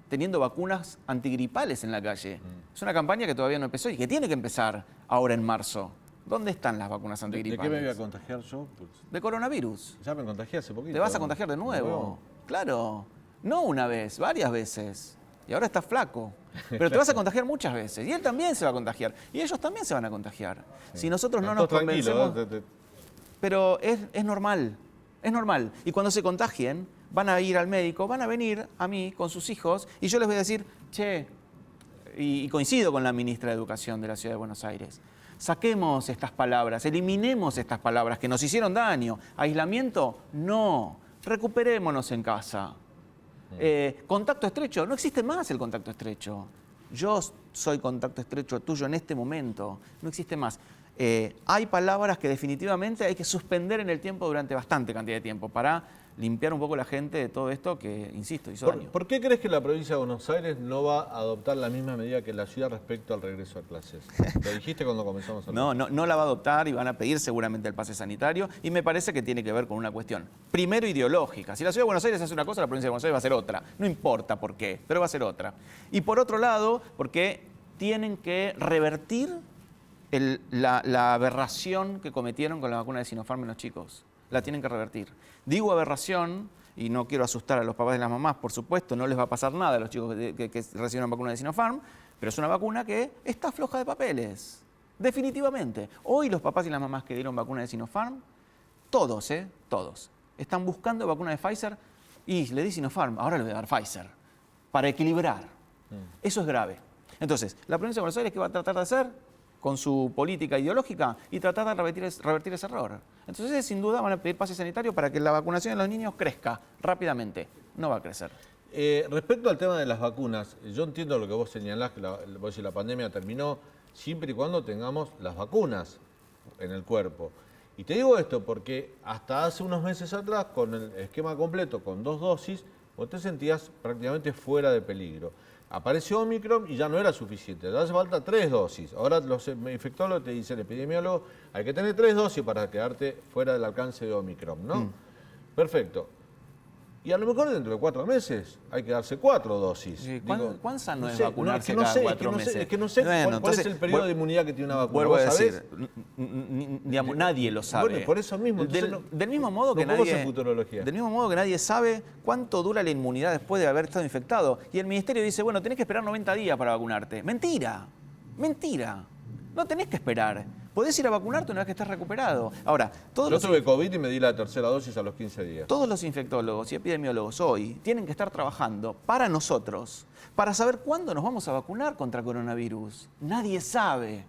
teniendo vacunas antigripales en la calle. Es una campaña que todavía no empezó y que tiene que empezar ahora en marzo. ¿Dónde están las vacunas antigripales? ¿De qué me voy a contagiar yo? Pues, de coronavirus. Ya me contagié hace poquito. ¿Te vas a contagiar de nuevo? Claro. No una vez, varias veces. Y ahora estás flaco. Pero te vas a contagiar muchas veces. Y él también se va a contagiar. Y ellos también se van a contagiar. Sí. Si nosotros no nos convencemos... Pero es normal. Es normal. Y cuando se contagien, van a ir al médico, van a venir a mí con sus hijos y yo les voy a decir, che, y coincido con la ministra de Educación de la Ciudad de Buenos Aires, saquemos estas palabras, eliminemos estas palabras que nos hicieron daño. Aislamiento, no. Recuperémonos en casa. Contacto estrecho, no existe más el contacto estrecho. Yo soy contacto estrecho tuyo en este momento, no existe más. Hay palabras que definitivamente hay que suspender en el tiempo durante bastante cantidad de tiempo para limpiar un poco la gente de todo esto que, insisto, hizo daño. ¿Por qué crees que la provincia de Buenos Aires no va a adoptar la misma medida que la ciudad respecto al regreso a clases? Lo dijiste cuando comenzamos a hablar. No la va a adoptar y van a pedir seguramente el pase sanitario y me parece que tiene que ver con una cuestión, primero ideológica. Si la ciudad de Buenos Aires hace una cosa, la provincia de Buenos Aires va a hacer otra. No importa por qué, pero va a ser otra. Y por otro lado, porque tienen que revertir la aberración que cometieron con la vacuna de Sinopharm en los chicos. La tienen que revertir. Digo aberración, y no quiero asustar a los papás y las mamás, por supuesto, no les va a pasar nada a los chicos que reciben vacuna de Sinopharm, pero es una vacuna que está floja de papeles, definitivamente. Hoy los papás y las mamás que dieron vacuna de Sinopharm, todos, están buscando vacuna de Pfizer y le di Sinopharm, ahora le voy a dar Pfizer, para equilibrar. Eso es grave. Entonces, la provincia de Buenos Aires, ¿qué va a tratar de hacer? Con su política ideológica y tratar de revertir ese error. Entonces, sin duda, van a pedir pase sanitario para que la vacunación de los niños crezca rápidamente. No va a crecer. Respecto al tema de las vacunas, yo entiendo lo que vos señalás, que vos decís, la pandemia terminó siempre y cuando tengamos las vacunas en el cuerpo. Y te digo esto porque hasta hace unos meses atrás, con el esquema completo, con 2 dosis, vos te sentías prácticamente fuera de peligro. Apareció Omicron y ya no era suficiente, ya hace falta 3 dosis. Ahora los infectólogos te dicen, el epidemiólogo, hay que tener 3 dosis para quedarte fuera del alcance de Omicron, ¿no? Perfecto. Y a lo mejor dentro de 4 meses hay que darse 4 dosis. Sí, ¿cuán sano es sé, vacunarse no, cada 4 meses? Es que no sé cuál es el periodo de inmunidad que tiene una vacuna. Vuelvo a decir, digamos, nadie lo sabe. Bueno, por eso mismo. Del mismo modo que nadie sabe cuánto dura la inmunidad después de haber estado infectado. Y el ministerio dice, bueno, tenés que esperar 90 días para vacunarte. Mentira, mentira. No tenés que esperar. Podés ir a vacunarte una vez que estés recuperado. Ahora, yo tuve COVID y me di la 3ª dosis a los 15 días. Todos los infectólogos y epidemiólogos hoy tienen que estar trabajando para nosotros, para saber cuándo nos vamos a vacunar contra coronavirus. Nadie sabe.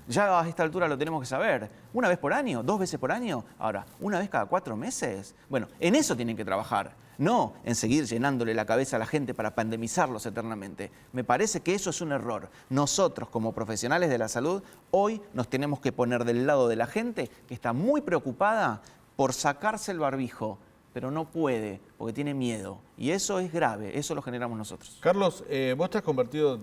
Ya a esta altura lo tenemos que saber. ¿Una vez por año? ¿2 veces por año? Ahora, ¿una vez cada 4 meses? Bueno, en eso tienen que trabajar. No en seguir llenándole la cabeza a la gente para pandemizarlos eternamente. Me parece que eso es un error. Nosotros, como profesionales de la salud, hoy nos tenemos que poner del lado de la gente que está muy preocupada por sacarse el barbijo, pero no puede porque tiene miedo. Y eso es grave, eso lo generamos nosotros. Carlos, vos te has convertido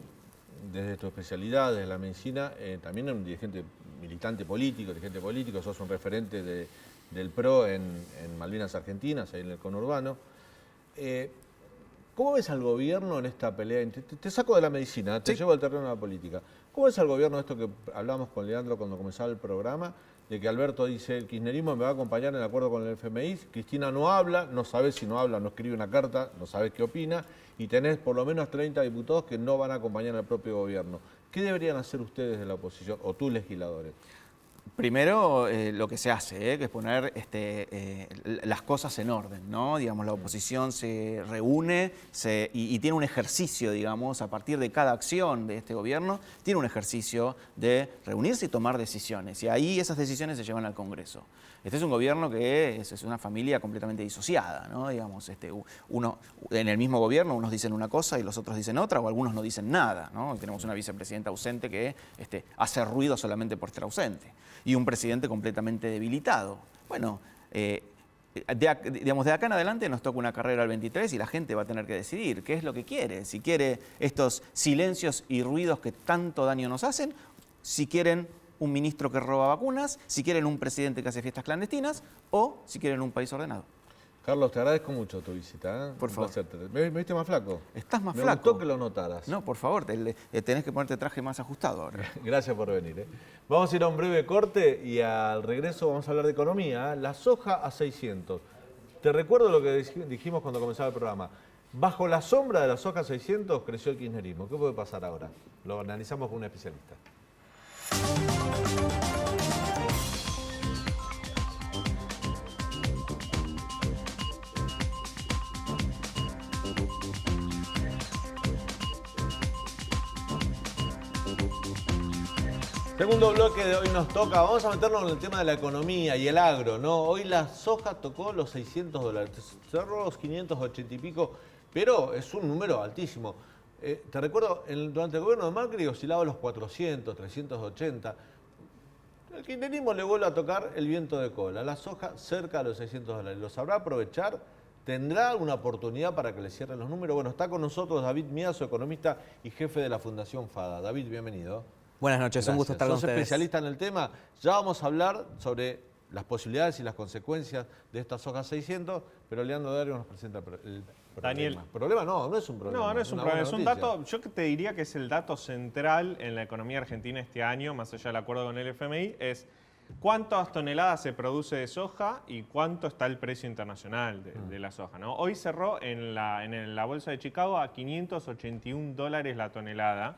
desde tu especialidad, desde la medicina, también en un dirigente militante político, sos un referente del PRO en Malvinas Argentinas, ahí en el conurbano. ¿Cómo ves al gobierno en esta pelea? Te saco de la medicina, te llevo al terreno de la política. ¿Cómo ves al gobierno esto que hablamos con Leandro cuando comenzaba el programa? De que Alberto dice, el kirchnerismo me va a acompañar en el acuerdo con el FMI, Cristina no habla, no sabes si no habla, no escribe una carta, no sabes qué opina, y tenés por lo menos 30 diputados que no van a acompañar al propio gobierno. ¿Qué deberían hacer ustedes de la oposición, o tú legisladores? Primero, lo que se hace, que es poner las cosas en orden, ¿no? Digamos, la oposición se reúne y tiene un ejercicio, digamos, a partir de cada acción de este gobierno, tiene un ejercicio de reunirse y tomar decisiones. Y ahí esas decisiones se llevan al Congreso. Este es un gobierno que es una familia completamente disociada, ¿no? Digamos, en el mismo gobierno unos dicen una cosa y los otros dicen otra, o algunos no dicen nada, ¿no? Tenemos una vicepresidenta ausente que hace ruido solamente por estar ausente. Y un presidente completamente debilitado. Bueno, de acá en adelante nos toca una carrera al 23 y la gente va a tener que decidir qué es lo que quiere. Si quiere estos silencios y ruidos que tanto daño nos hacen, si quieren un ministro que roba vacunas, si quieren un presidente que hace fiestas clandestinas o si quieren un país ordenado. Carlos, te agradezco mucho tu visita. Por favor. ¿Me viste más flaco? Estás más flaco. Me flaco. gustó que lo notaras. No, por favor, tenés que ponerte traje más ajustado ahora. Gracias por venir. Vamos a ir a un breve corte y al regreso vamos a hablar de economía. La soja a 600. Te recuerdo lo que dijimos cuando comenzaba el programa. Bajo la sombra de la soja a 600 creció el kirchnerismo. ¿Qué puede pasar ahora? Lo analizamos con un especialista. Segundo bloque de hoy nos toca, vamos a meternos en el tema de la economía y el agro, ¿no? Hoy la soja tocó los $600, cerró los 580 y pico, pero es un número altísimo. Te recuerdo, durante el gobierno de Macri oscilaba los 400, 380. El kirchnerismo le vuelve a tocar el viento de cola, la soja cerca de los $600. ¿Lo sabrá aprovechar? ¿Tendrá alguna oportunidad para que le cierren los números? Bueno, está con nosotros David Miazo, economista y jefe de la Fundación FADA. David, bienvenido. Buenas noches, un gusto estar con ustedes. Sos especialista en el tema. Ya vamos a hablar sobre las posibilidades y las consecuencias de esta soja 600, pero Leandro Dario nos presenta el problema. Daniel. ¿Problema? No es un problema. No es un problema, es un dato, yo te diría que es el dato central en la economía argentina este año, más allá del acuerdo con el FMI, es cuántas toneladas se produce de soja y cuánto está el precio internacional de la soja, ¿no? Hoy cerró en la bolsa de Chicago a $581 la tonelada.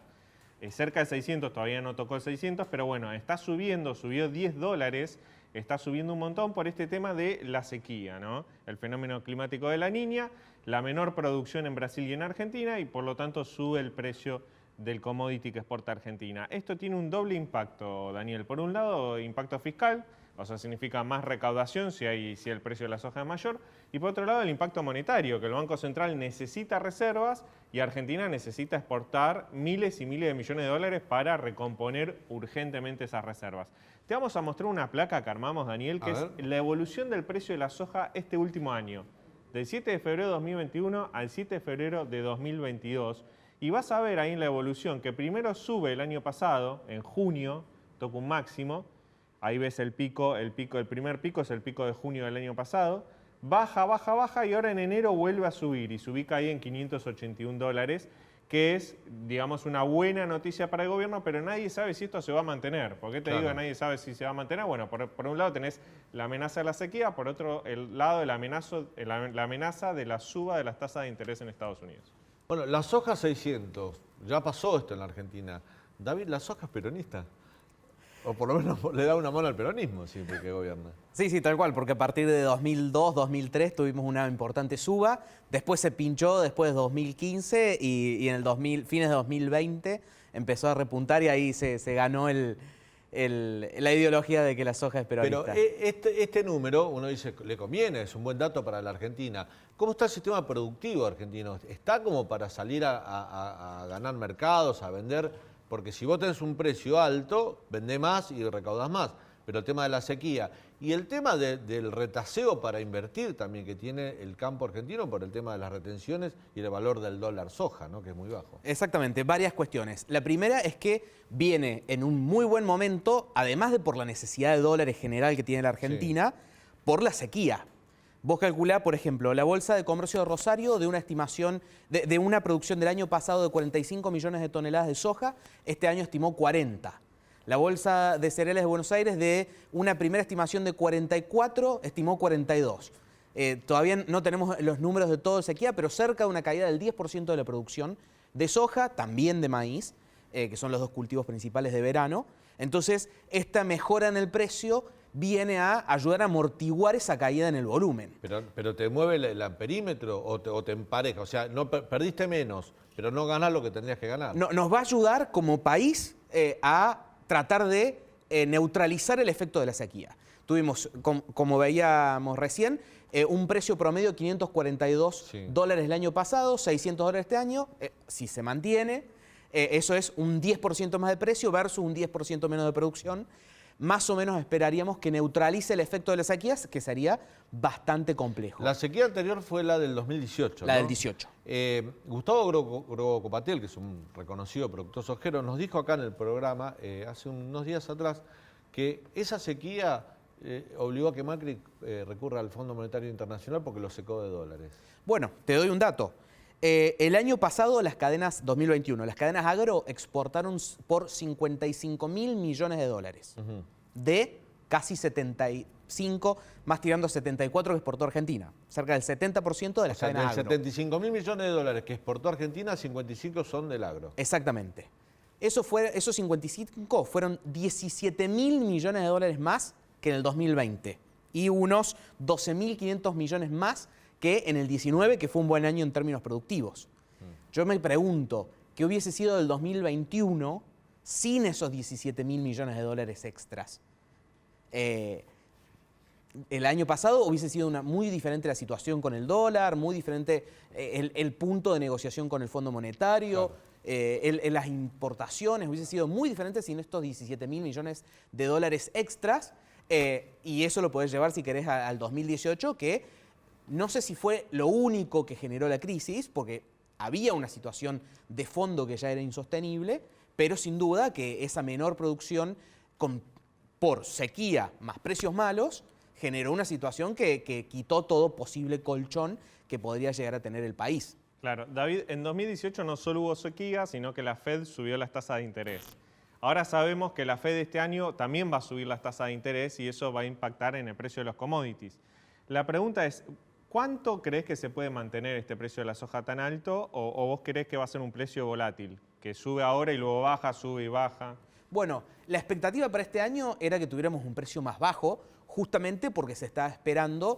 Cerca de 600, todavía no tocó el 600, pero bueno, está subiendo, subió $10, está subiendo un montón por este tema de la sequía, ¿no? El fenómeno climático de la Niña, la menor producción en Brasil y en Argentina y por lo tanto sube el precio del commodity que exporta Argentina. Esto tiene un doble impacto, Daniel. Por un lado, impacto fiscal, o sea, significa más recaudación si el precio de la soja es mayor. Y por otro lado, el impacto monetario, que el Banco Central necesita reservas y Argentina necesita exportar miles y miles de millones de dólares para recomponer urgentemente esas reservas. Te vamos a mostrar una placa que armamos, Daniel, que es la evolución del precio de la soja este último año, del 7 de febrero de 2021 al 7 de febrero de 2022. Y vas a ver ahí en la evolución que primero sube el año pasado, en junio, toca un máximo. Ahí ves el primer pico es el pico de junio del año pasado. Baja, baja, baja y ahora en enero vuelve a subir y se ubica ahí en 581 dólares, que es, digamos, una buena noticia para el gobierno, pero nadie sabe si esto se va a mantener. ¿Por qué te digo que nadie sabe si se va a mantener? Bueno, por un lado tenés la amenaza de la sequía, por otro lado la amenaza de la suba de las tasas de interés en Estados Unidos. Bueno, la soja 600, ya pasó esto en la Argentina. David, ¿la soja es peronista? O por lo menos le da una mano al peronismo siempre que gobierna. Sí, sí, tal cual, porque a partir de 2002, 2003 tuvimos una importante suba, después se pinchó después de 2015 y en el fines de 2020 empezó a repuntar y ahí se ganó la ideología de que la soja es peronista. Pero este número, uno dice, le conviene, es un buen dato para la Argentina. ¿Cómo está el sistema productivo argentino? ¿Está como para salir a ganar mercados, a vender? Porque si vos tenés un precio alto, vendés más y recaudás más. Pero el tema de la sequía y el tema del retaseo para invertir también que tiene el campo argentino por el tema de las retenciones y el valor del dólar soja, ¿no? Que es muy bajo. Exactamente, varias cuestiones. La primera es que viene en un muy buen momento, además de por la necesidad de dólares general que tiene la Argentina, por la sequía. Vos calculá, por ejemplo, la Bolsa de Comercio de Rosario de una estimación de una producción del año pasado de 45 millones de toneladas de soja, este año estimó 40. La Bolsa de Cereales de Buenos Aires de una primera estimación de 44, estimó 42. Todavía no tenemos los números de todo de sequía, pero cerca de una caída del 10% de la producción de soja, también de maíz, que son los dos cultivos principales de verano. Entonces, esta mejora en el precio viene a ayudar a amortiguar esa caída en el volumen. Pero te mueve el perímetro o te empareja, o sea, no perdiste menos, pero no ganás lo que tendrías que ganar. No, nos va a ayudar como país a tratar de neutralizar el efecto de la sequía. Tuvimos, como veíamos recién, un precio promedio de 542 dólares el año pasado, 600 dólares este año, si se mantiene, eso es un 10% más de precio versus un 10% menos de producción. Más o menos esperaríamos que neutralice el efecto de las sequías, que sería bastante complejo. La sequía anterior fue la del 2018, La ¿no? del 18. Gustavo Grobocopatel, que es un reconocido productor sojero, nos dijo acá en el programa, hace unos días atrás, que esa sequía obligó a que Macri recurra al Fondo Monetario Internacional porque lo secó de dólares. Bueno, te doy un dato. El año pasado, 2021, las cadenas agro exportaron por 55 mil millones de dólares. De casi 75, más tirando a 74 que exportó Argentina. Cerca del 70% de las cadenas agro. De 75 mil millones de dólares que exportó Argentina, 55 son del agro. Exactamente. Esos 55 fueron 17 mil millones de dólares más que en el 2020. Y unos 12.500 millones más que en el 19, que fue un buen año en términos productivos. Yo me pregunto, ¿qué hubiese sido del 2021 sin esos 17 mil millones de dólares extras? El año pasado hubiese sido muy diferente la situación con el dólar, muy diferente el punto de negociación con el Fondo Monetario, las importaciones, hubiese sido muy diferente sin estos 17 mil millones de dólares extras. Y eso lo podés llevar, si querés, al 2018, que no sé si fue lo único que generó la crisis, porque había una situación de fondo que ya era insostenible, pero sin duda que esa menor producción por sequía más precios malos generó una situación que quitó todo posible colchón que podría llegar a tener el país. Claro, David, en 2018 no solo hubo sequía, sino que la Fed subió las tasas de interés. Ahora sabemos que la Fed este año también va a subir las tasas de interés y eso va a impactar en el precio de los commodities. La pregunta es, ¿cuánto crees que se puede mantener este precio de la soja tan alto o vos creés que va a ser un precio volátil, que sube ahora y luego baja, sube y baja? Bueno, la expectativa para este año era que tuviéramos un precio más bajo, justamente porque se está esperando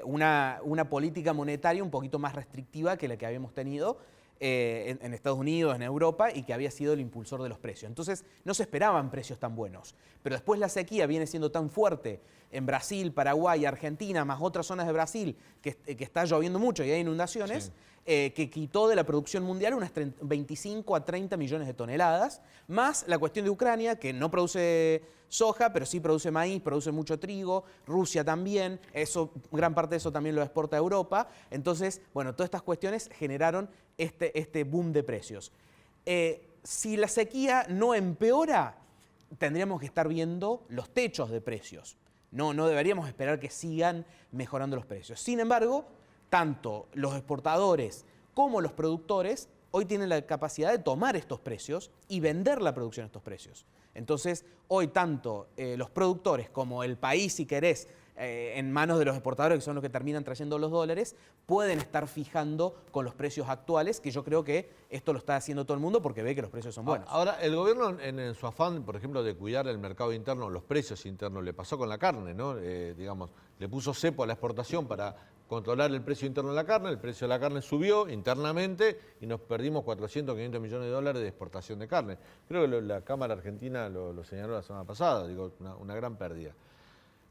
una política monetaria un poquito más restrictiva que la que habíamos tenido. en Estados Unidos, en Europa, y que había sido el impulsor de los precios. Entonces no se esperaban precios tan buenos. Pero después la sequía viene siendo tan fuerte en Brasil, Paraguay, Argentina, más otras zonas de Brasil, que está lloviendo mucho y hay inundaciones, que quitó de la producción mundial unas 25 a 30 millones de toneladas, más la cuestión de Ucrania, que no produce soja, pero sí produce maíz, produce mucho trigo, Rusia también, gran parte de eso también lo exporta a Europa. Entonces, bueno, todas estas cuestiones generaron este boom de precios. Si la sequía no empeora, tendríamos que estar viendo los techos de precios. No deberíamos esperar que sigan mejorando los precios. Sin embargo, tanto los exportadores como los productores hoy tienen la capacidad de tomar estos precios y vender la producción a estos precios. Entonces, hoy tanto los productores como el país, si querés, en manos de los exportadores, que son los que terminan trayendo los dólares, pueden estar fijando con los precios actuales, que yo creo que esto lo está haciendo todo el mundo porque ve que los precios son buenos. Ahora, el gobierno en su afán, por ejemplo, de cuidar el mercado interno, los precios internos, le pasó con la carne, ¿no? Digamos, le puso cepo a la exportación para controlar el precio interno de la carne, el precio de la carne subió internamente y nos perdimos 400, 500 millones de dólares de exportación de carne. Creo que la Cámara Argentina lo señaló la semana pasada, digo, una gran pérdida.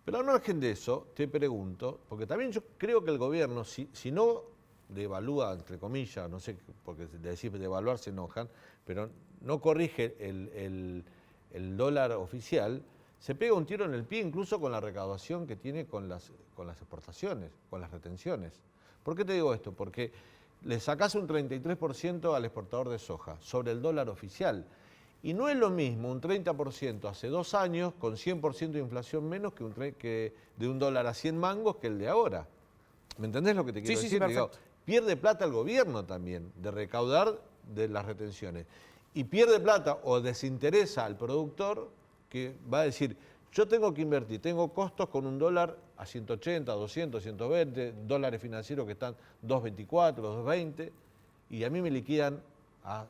Pero al margen de eso, te pregunto, porque también yo creo que el gobierno, si no devalúa, entre comillas, no sé, porque de decir devaluar se enojan, pero no corrige el dólar oficial, se pega un tiro en el pie incluso con la recaudación que tiene con las exportaciones, con las retenciones. ¿Por qué te digo esto? Porque le sacás un 33% al exportador de soja sobre el dólar oficial. Y no es lo mismo un 30% hace 2 años con 100% de inflación menos que de $1 a 100 mangos que el de ahora. ¿Me entendés lo que te quiero decir? Sí, Digo, pierde plata el gobierno también de recaudar de las retenciones. Y pierde plata o desinteresa al productor que va a decir, yo tengo que invertir, tengo costos con un dólar a 180, 200, 120, dólares financieros que están 2.24, 2.20, y a mí me liquidan.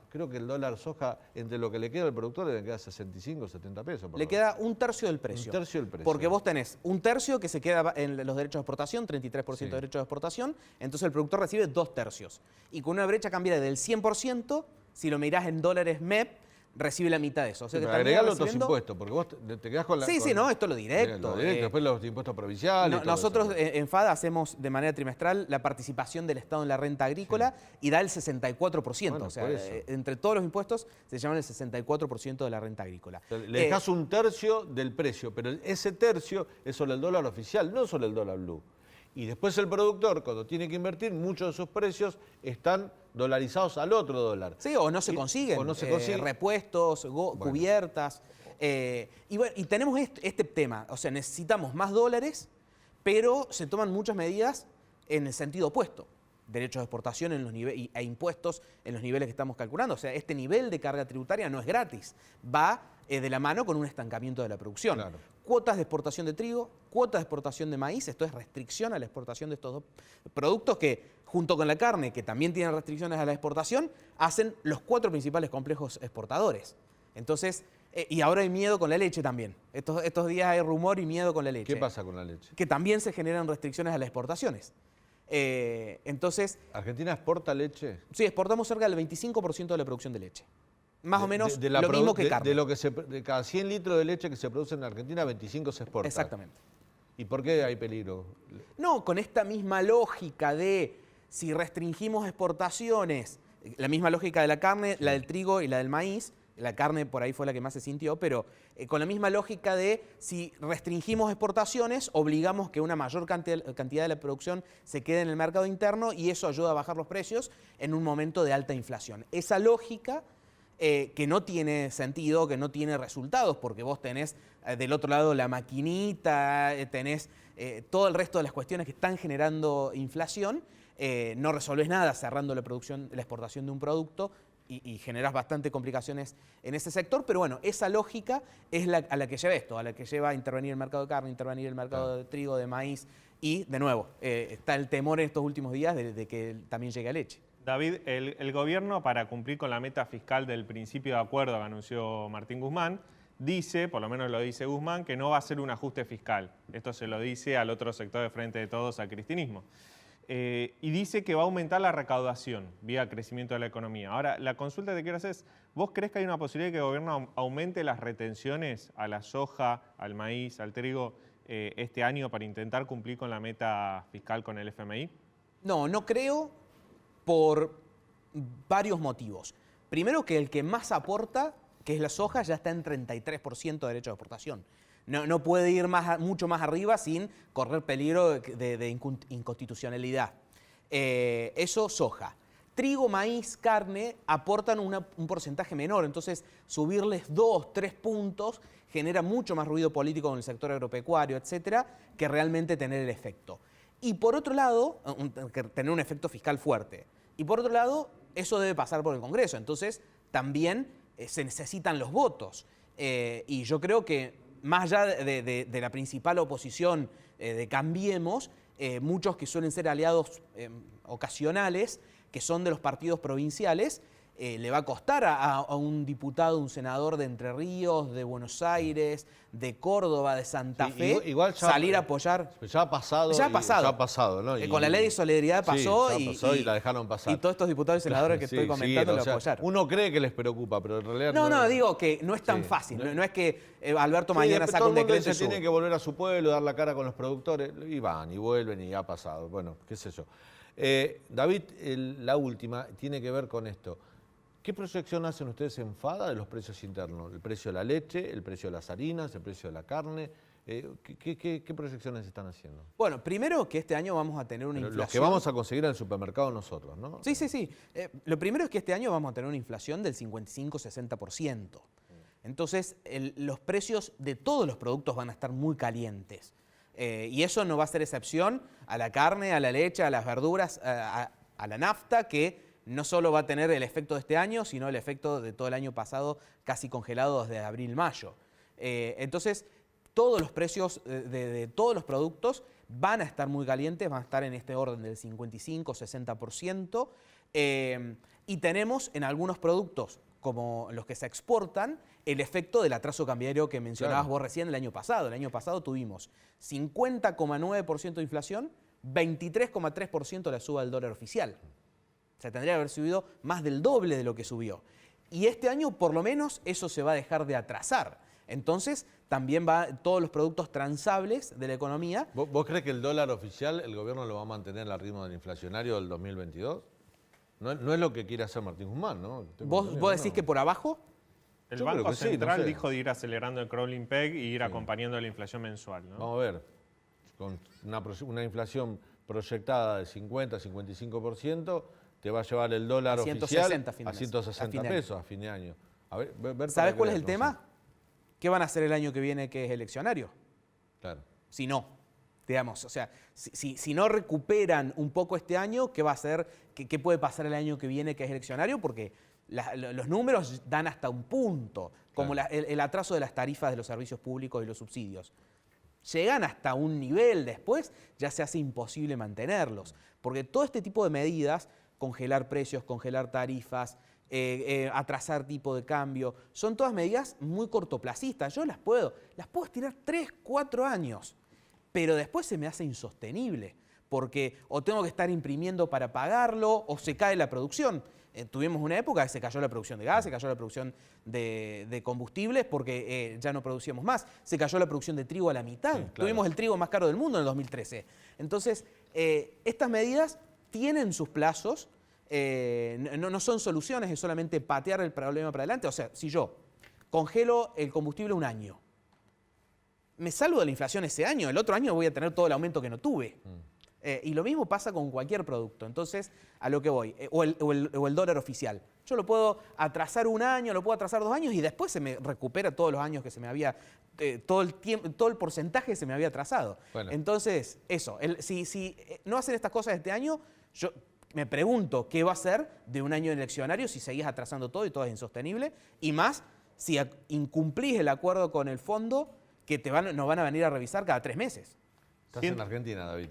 Creo que el dólar soja, entre lo que le queda al productor, le queda 65, 70 pesos. Le queda un tercio del precio. Un tercio del precio. Porque vos tenés un tercio que se queda en los derechos de exportación, 33% de derechos de exportación, entonces el productor recibe 2 tercios. Y con una brecha cambiaria del 100%, si lo mirás en dólares MEP, recibe la mitad de eso. O sea, pero agregale otros impuestos, porque vos te quedás con la... Sí, no, esto es lo directo. Después los impuestos provinciales. Nosotros en FADA hacemos de manera trimestral la participación del Estado en la renta agrícola y da el 64%. Bueno, o sea, entre todos los impuestos se llaman el 64% de la renta agrícola. Le dejás un tercio del precio, pero ese tercio es sobre el dólar oficial, no sobre el dólar blue. Y después el productor, cuando tiene que invertir, muchos de sus precios están dolarizados al otro dólar. Sí, o no se consiguen. O no se consiguen. Repuestos, cubiertas. Y tenemos este tema. O sea, necesitamos más dólares, pero se toman muchas medidas en el sentido opuesto. Derechos de exportación e impuestos en los niveles que estamos calculando. O sea, este nivel de carga tributaria no es gratis. Va de la mano con un estancamiento de la producción. Claro. Cuotas de exportación de trigo, cuotas de exportación de maíz, esto es restricción a la exportación de estos dos productos que, junto con la carne, que también tienen restricciones a la exportación, hacen los 4 principales complejos exportadores. Entonces, y ahora hay miedo con la leche también. Estos días hay rumor y miedo con la leche. ¿Qué pasa con la leche? Que también se generan restricciones a las exportaciones. Entonces... ¿Argentina exporta leche? Sí, exportamos cerca del 25% de la producción de leche. Más o menos lo mismo que carne. De cada 100 litros de leche que se produce en Argentina, 25 se exporta. Exactamente. ¿Y por qué hay peligro? No, con esta misma lógica de si restringimos exportaciones, la misma lógica de la carne, la del trigo y la del maíz, la carne por ahí fue la que más se sintió, pero con la misma lógica de si restringimos exportaciones, obligamos que una mayor cantidad de la producción se quede en el mercado interno y eso ayuda a bajar los precios en un momento de alta inflación. Esa lógica que no tiene sentido, que no tiene resultados, porque vos tenés del otro lado la maquinita, tenés todo el resto de las cuestiones que están generando inflación, no resolvés nada cerrando la exportación de un producto y generás bastante complicaciones en ese sector, pero bueno, esa lógica es a la que lleva esto, a la que lleva a intervenir el mercado de carne, intervenir el mercado de trigo, de maíz, y de nuevo, está el temor en estos últimos días de que también llegue a leche. David, el gobierno, para cumplir con la meta fiscal del principio de acuerdo que anunció Martín Guzmán, dice, por lo menos lo dice Guzmán, que no va a hacer un ajuste fiscal. Esto se lo dice al otro sector de Frente de Todos, al cristinismo. y dice que va a aumentar la recaudación vía crecimiento de la economía. Ahora, la consulta que te quiero hacer es, ¿vos crees que hay una posibilidad de que el gobierno aumente las retenciones a la soja, al maíz, al trigo este año para intentar cumplir con la meta fiscal con el FMI? No, no creo por varios motivos. Primero, que el que más aporta, que es la soja, ya está en 33% de derecho de exportación. No puede ir mucho más arriba sin correr peligro de inconstitucionalidad. Eso, soja. Trigo, maíz, carne aportan un porcentaje menor, entonces subirles 2, 3 puntos genera mucho más ruido político en el sector agropecuario, etcétera, que realmente tener el efecto. Y por otro lado, tener un efecto fiscal fuerte. Y por otro lado, eso debe pasar por el Congreso, entonces también se necesitan los votos. Y yo creo que más allá de la principal oposición de Cambiemos, muchos que suelen ser aliados ocasionales, que son de los partidos provinciales, le va a costar a un diputado, un senador de Entre Ríos, de Buenos Aires, de Córdoba, de Santa Fe, igual ya, salir a apoyar. Ya ha pasado. Ya ha pasado. Ya ha pasado, ¿no? Con la ley de solidaridad pasó, sí, y la dejaron pasar. Y todos estos diputados y senadores que estoy comentando lo apoyaron. Uno cree que les preocupa, pero en realidad no, digo que no es tan fácil. No es que Alberto mañana saca un decreto y se tiene que volver a su pueblo, dar la cara con los productores, y van, y vuelven, y ha pasado. Bueno, qué sé yo. David, la última tiene que ver con esto. ¿Qué proyección hacen ustedes en FADA de los precios internos? ¿El precio de la leche, el precio de las harinas, el precio de la carne? ¿Qué proyecciones están haciendo? Bueno, primero que este año vamos a tener una inflación. Los que vamos a conseguir en el supermercado nosotros, ¿no? Sí. Lo primero es que este año vamos a tener una inflación del 55-60%. Entonces, los precios de todos los productos van a estar muy calientes. Y eso no va a ser excepción a la carne, a la leche, a las verduras, a la nafta, que no solo va a tener el efecto de este año, sino el efecto de todo el año pasado, casi congelado desde abril-mayo. Entonces, todos los precios de todos los productos van a estar muy calientes, van a estar en este orden del 55-60%. Y tenemos en algunos productos, como los que se exportan, el efecto del atraso cambiario que mencionabas vos recién el año pasado. El año pasado tuvimos 50,9% de inflación, 23,3% la suba del dólar oficial. O sea, tendría que haber subido más del doble de lo que subió. Y este año, por lo menos, eso se va a dejar de atrasar. Entonces, también todos los productos transables de la economía. ¿Vos crees que el dólar oficial, el gobierno lo va a mantener al ritmo del inflacionario del 2022? No es lo que quiere hacer Martín Guzmán, ¿no? ¿Vos decís que por abajo? El Banco Central dijo de ir acelerando el crawling peg y ir acompañando la inflación mensual, ¿no? Vamos a ver, con una inflación proyectada de 50-55%, te va a llevar el dólar oficial a 160 pesos a fin de año. A ver, ¿sabés cuál es el tema? ¿Qué van a hacer el año que viene que es eleccionario? Claro. Si no, digamos, o sea, si no recuperan un poco este año, ¿qué va a hacer? ¿Qué puede pasar el año que viene que es eleccionario? Porque los números dan hasta un punto, como el atraso de las tarifas de los servicios públicos y los subsidios. Llegan hasta un nivel, después ya se hace imposible mantenerlos, porque todo este tipo de medidas, congelar precios, congelar tarifas, atrasar tipo de cambio, son todas medidas muy cortoplacistas. Yo las puedo estirar 3, 4 años, pero después se me hace insostenible, porque o tengo que estar imprimiendo para pagarlo o se cae la producción. Tuvimos una época que se cayó la producción de gas, se cayó la producción de combustibles porque ya no producíamos más. Se cayó la producción de trigo a la mitad. Sí, claro. Tuvimos el trigo más caro del mundo en el 2013. Entonces, estas medidas tienen sus plazos, no son soluciones, es solamente patear el problema para adelante. O sea, si yo congelo el combustible un año, me salvo de la inflación ese año, el otro año voy a tener todo el aumento que no tuve. Y lo mismo pasa con cualquier producto. Entonces, a lo que voy, o el dólar oficial. Yo lo puedo atrasar un año, lo puedo atrasar 2 años y después se me recupera todos los años que se me había, todo el porcentaje que se me había atrasado. Bueno. Entonces, eso, si no hacen estas cosas este año, yo me pregunto qué va a ser de un año eleccionario si seguís atrasando todo y todo es insostenible. Y más, si incumplís el acuerdo con el fondo que nos van a venir a revisar cada 3 meses. Estás en Argentina, David,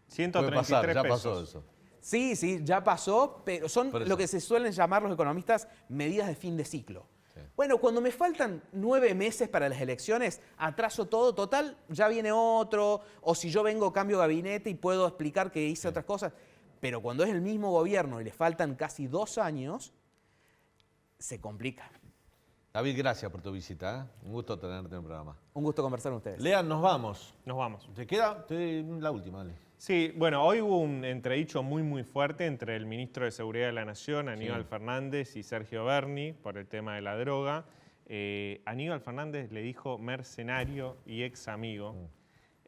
133 pesos. Ya pasó eso. Sí, ya pasó, pero son lo que se suelen llamar los economistas medidas de fin de ciclo. Sí. Bueno, cuando me faltan 9 meses para las elecciones, atraso todo, total, ya viene otro, o si yo vengo, cambio gabinete y puedo explicar que hice otras cosas. Pero cuando es el mismo gobierno y le faltan casi 2 años, se complica. David, gracias por tu visita. Un gusto tenerte en el programa. Un gusto conversar con ustedes. Lean, nos vamos. Nos vamos. ¿Te queda? La última, dale. Sí, bueno, hoy hubo un entredicho muy fuerte entre el ministro de Seguridad de la Nación, Aníbal Fernández, y Sergio Berni por el tema de la droga. Aníbal Fernández le dijo mercenario y ex amigo.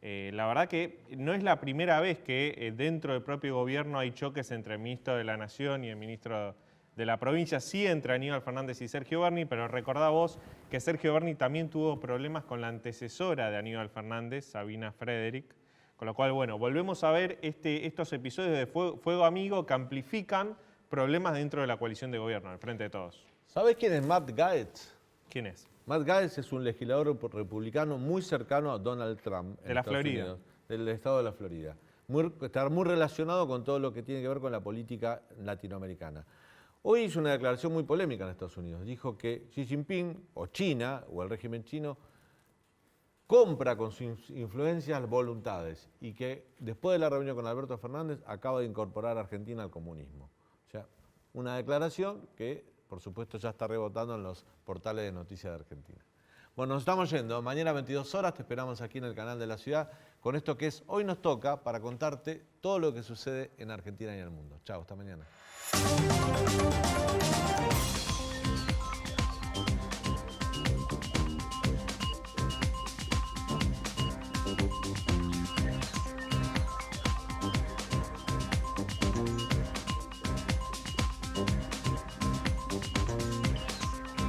La verdad que no es la primera vez que dentro del propio gobierno hay choques entre el ministro de la Nación y el ministro de la provincia, sí entre Aníbal Fernández y Sergio Berni, pero recordá vos que Sergio Berni también tuvo problemas con la antecesora de Aníbal Fernández, Sabina Frederick, con lo cual, bueno, volvemos a ver estos episodios de Fuego Amigo que amplifican problemas dentro de la coalición de gobierno, al frente de todos. ¿Sabés quién es Matt Gaetz? ¿Quién es? Matt Gaetz es un legislador republicano muy cercano a Donald Trump. De la Florida. Unidos, del estado de la Florida. Está muy relacionado con todo lo que tiene que ver con la política latinoamericana. Hoy hizo una declaración muy polémica en Estados Unidos. Dijo que Xi Jinping, o China, o el régimen chino, compra con sus influencias voluntades y que después de la reunión con Alberto Fernández acaba de incorporar a Argentina al comunismo. O sea, una declaración que, por supuesto, ya está rebotando en los portales de noticias de Argentina. Bueno, nos estamos yendo. Mañana a 22 horas te esperamos aquí en el canal de la ciudad con esto que es Hoy Nos Toca, para contarte todo lo que sucede en Argentina y en el mundo. Chao, hasta mañana.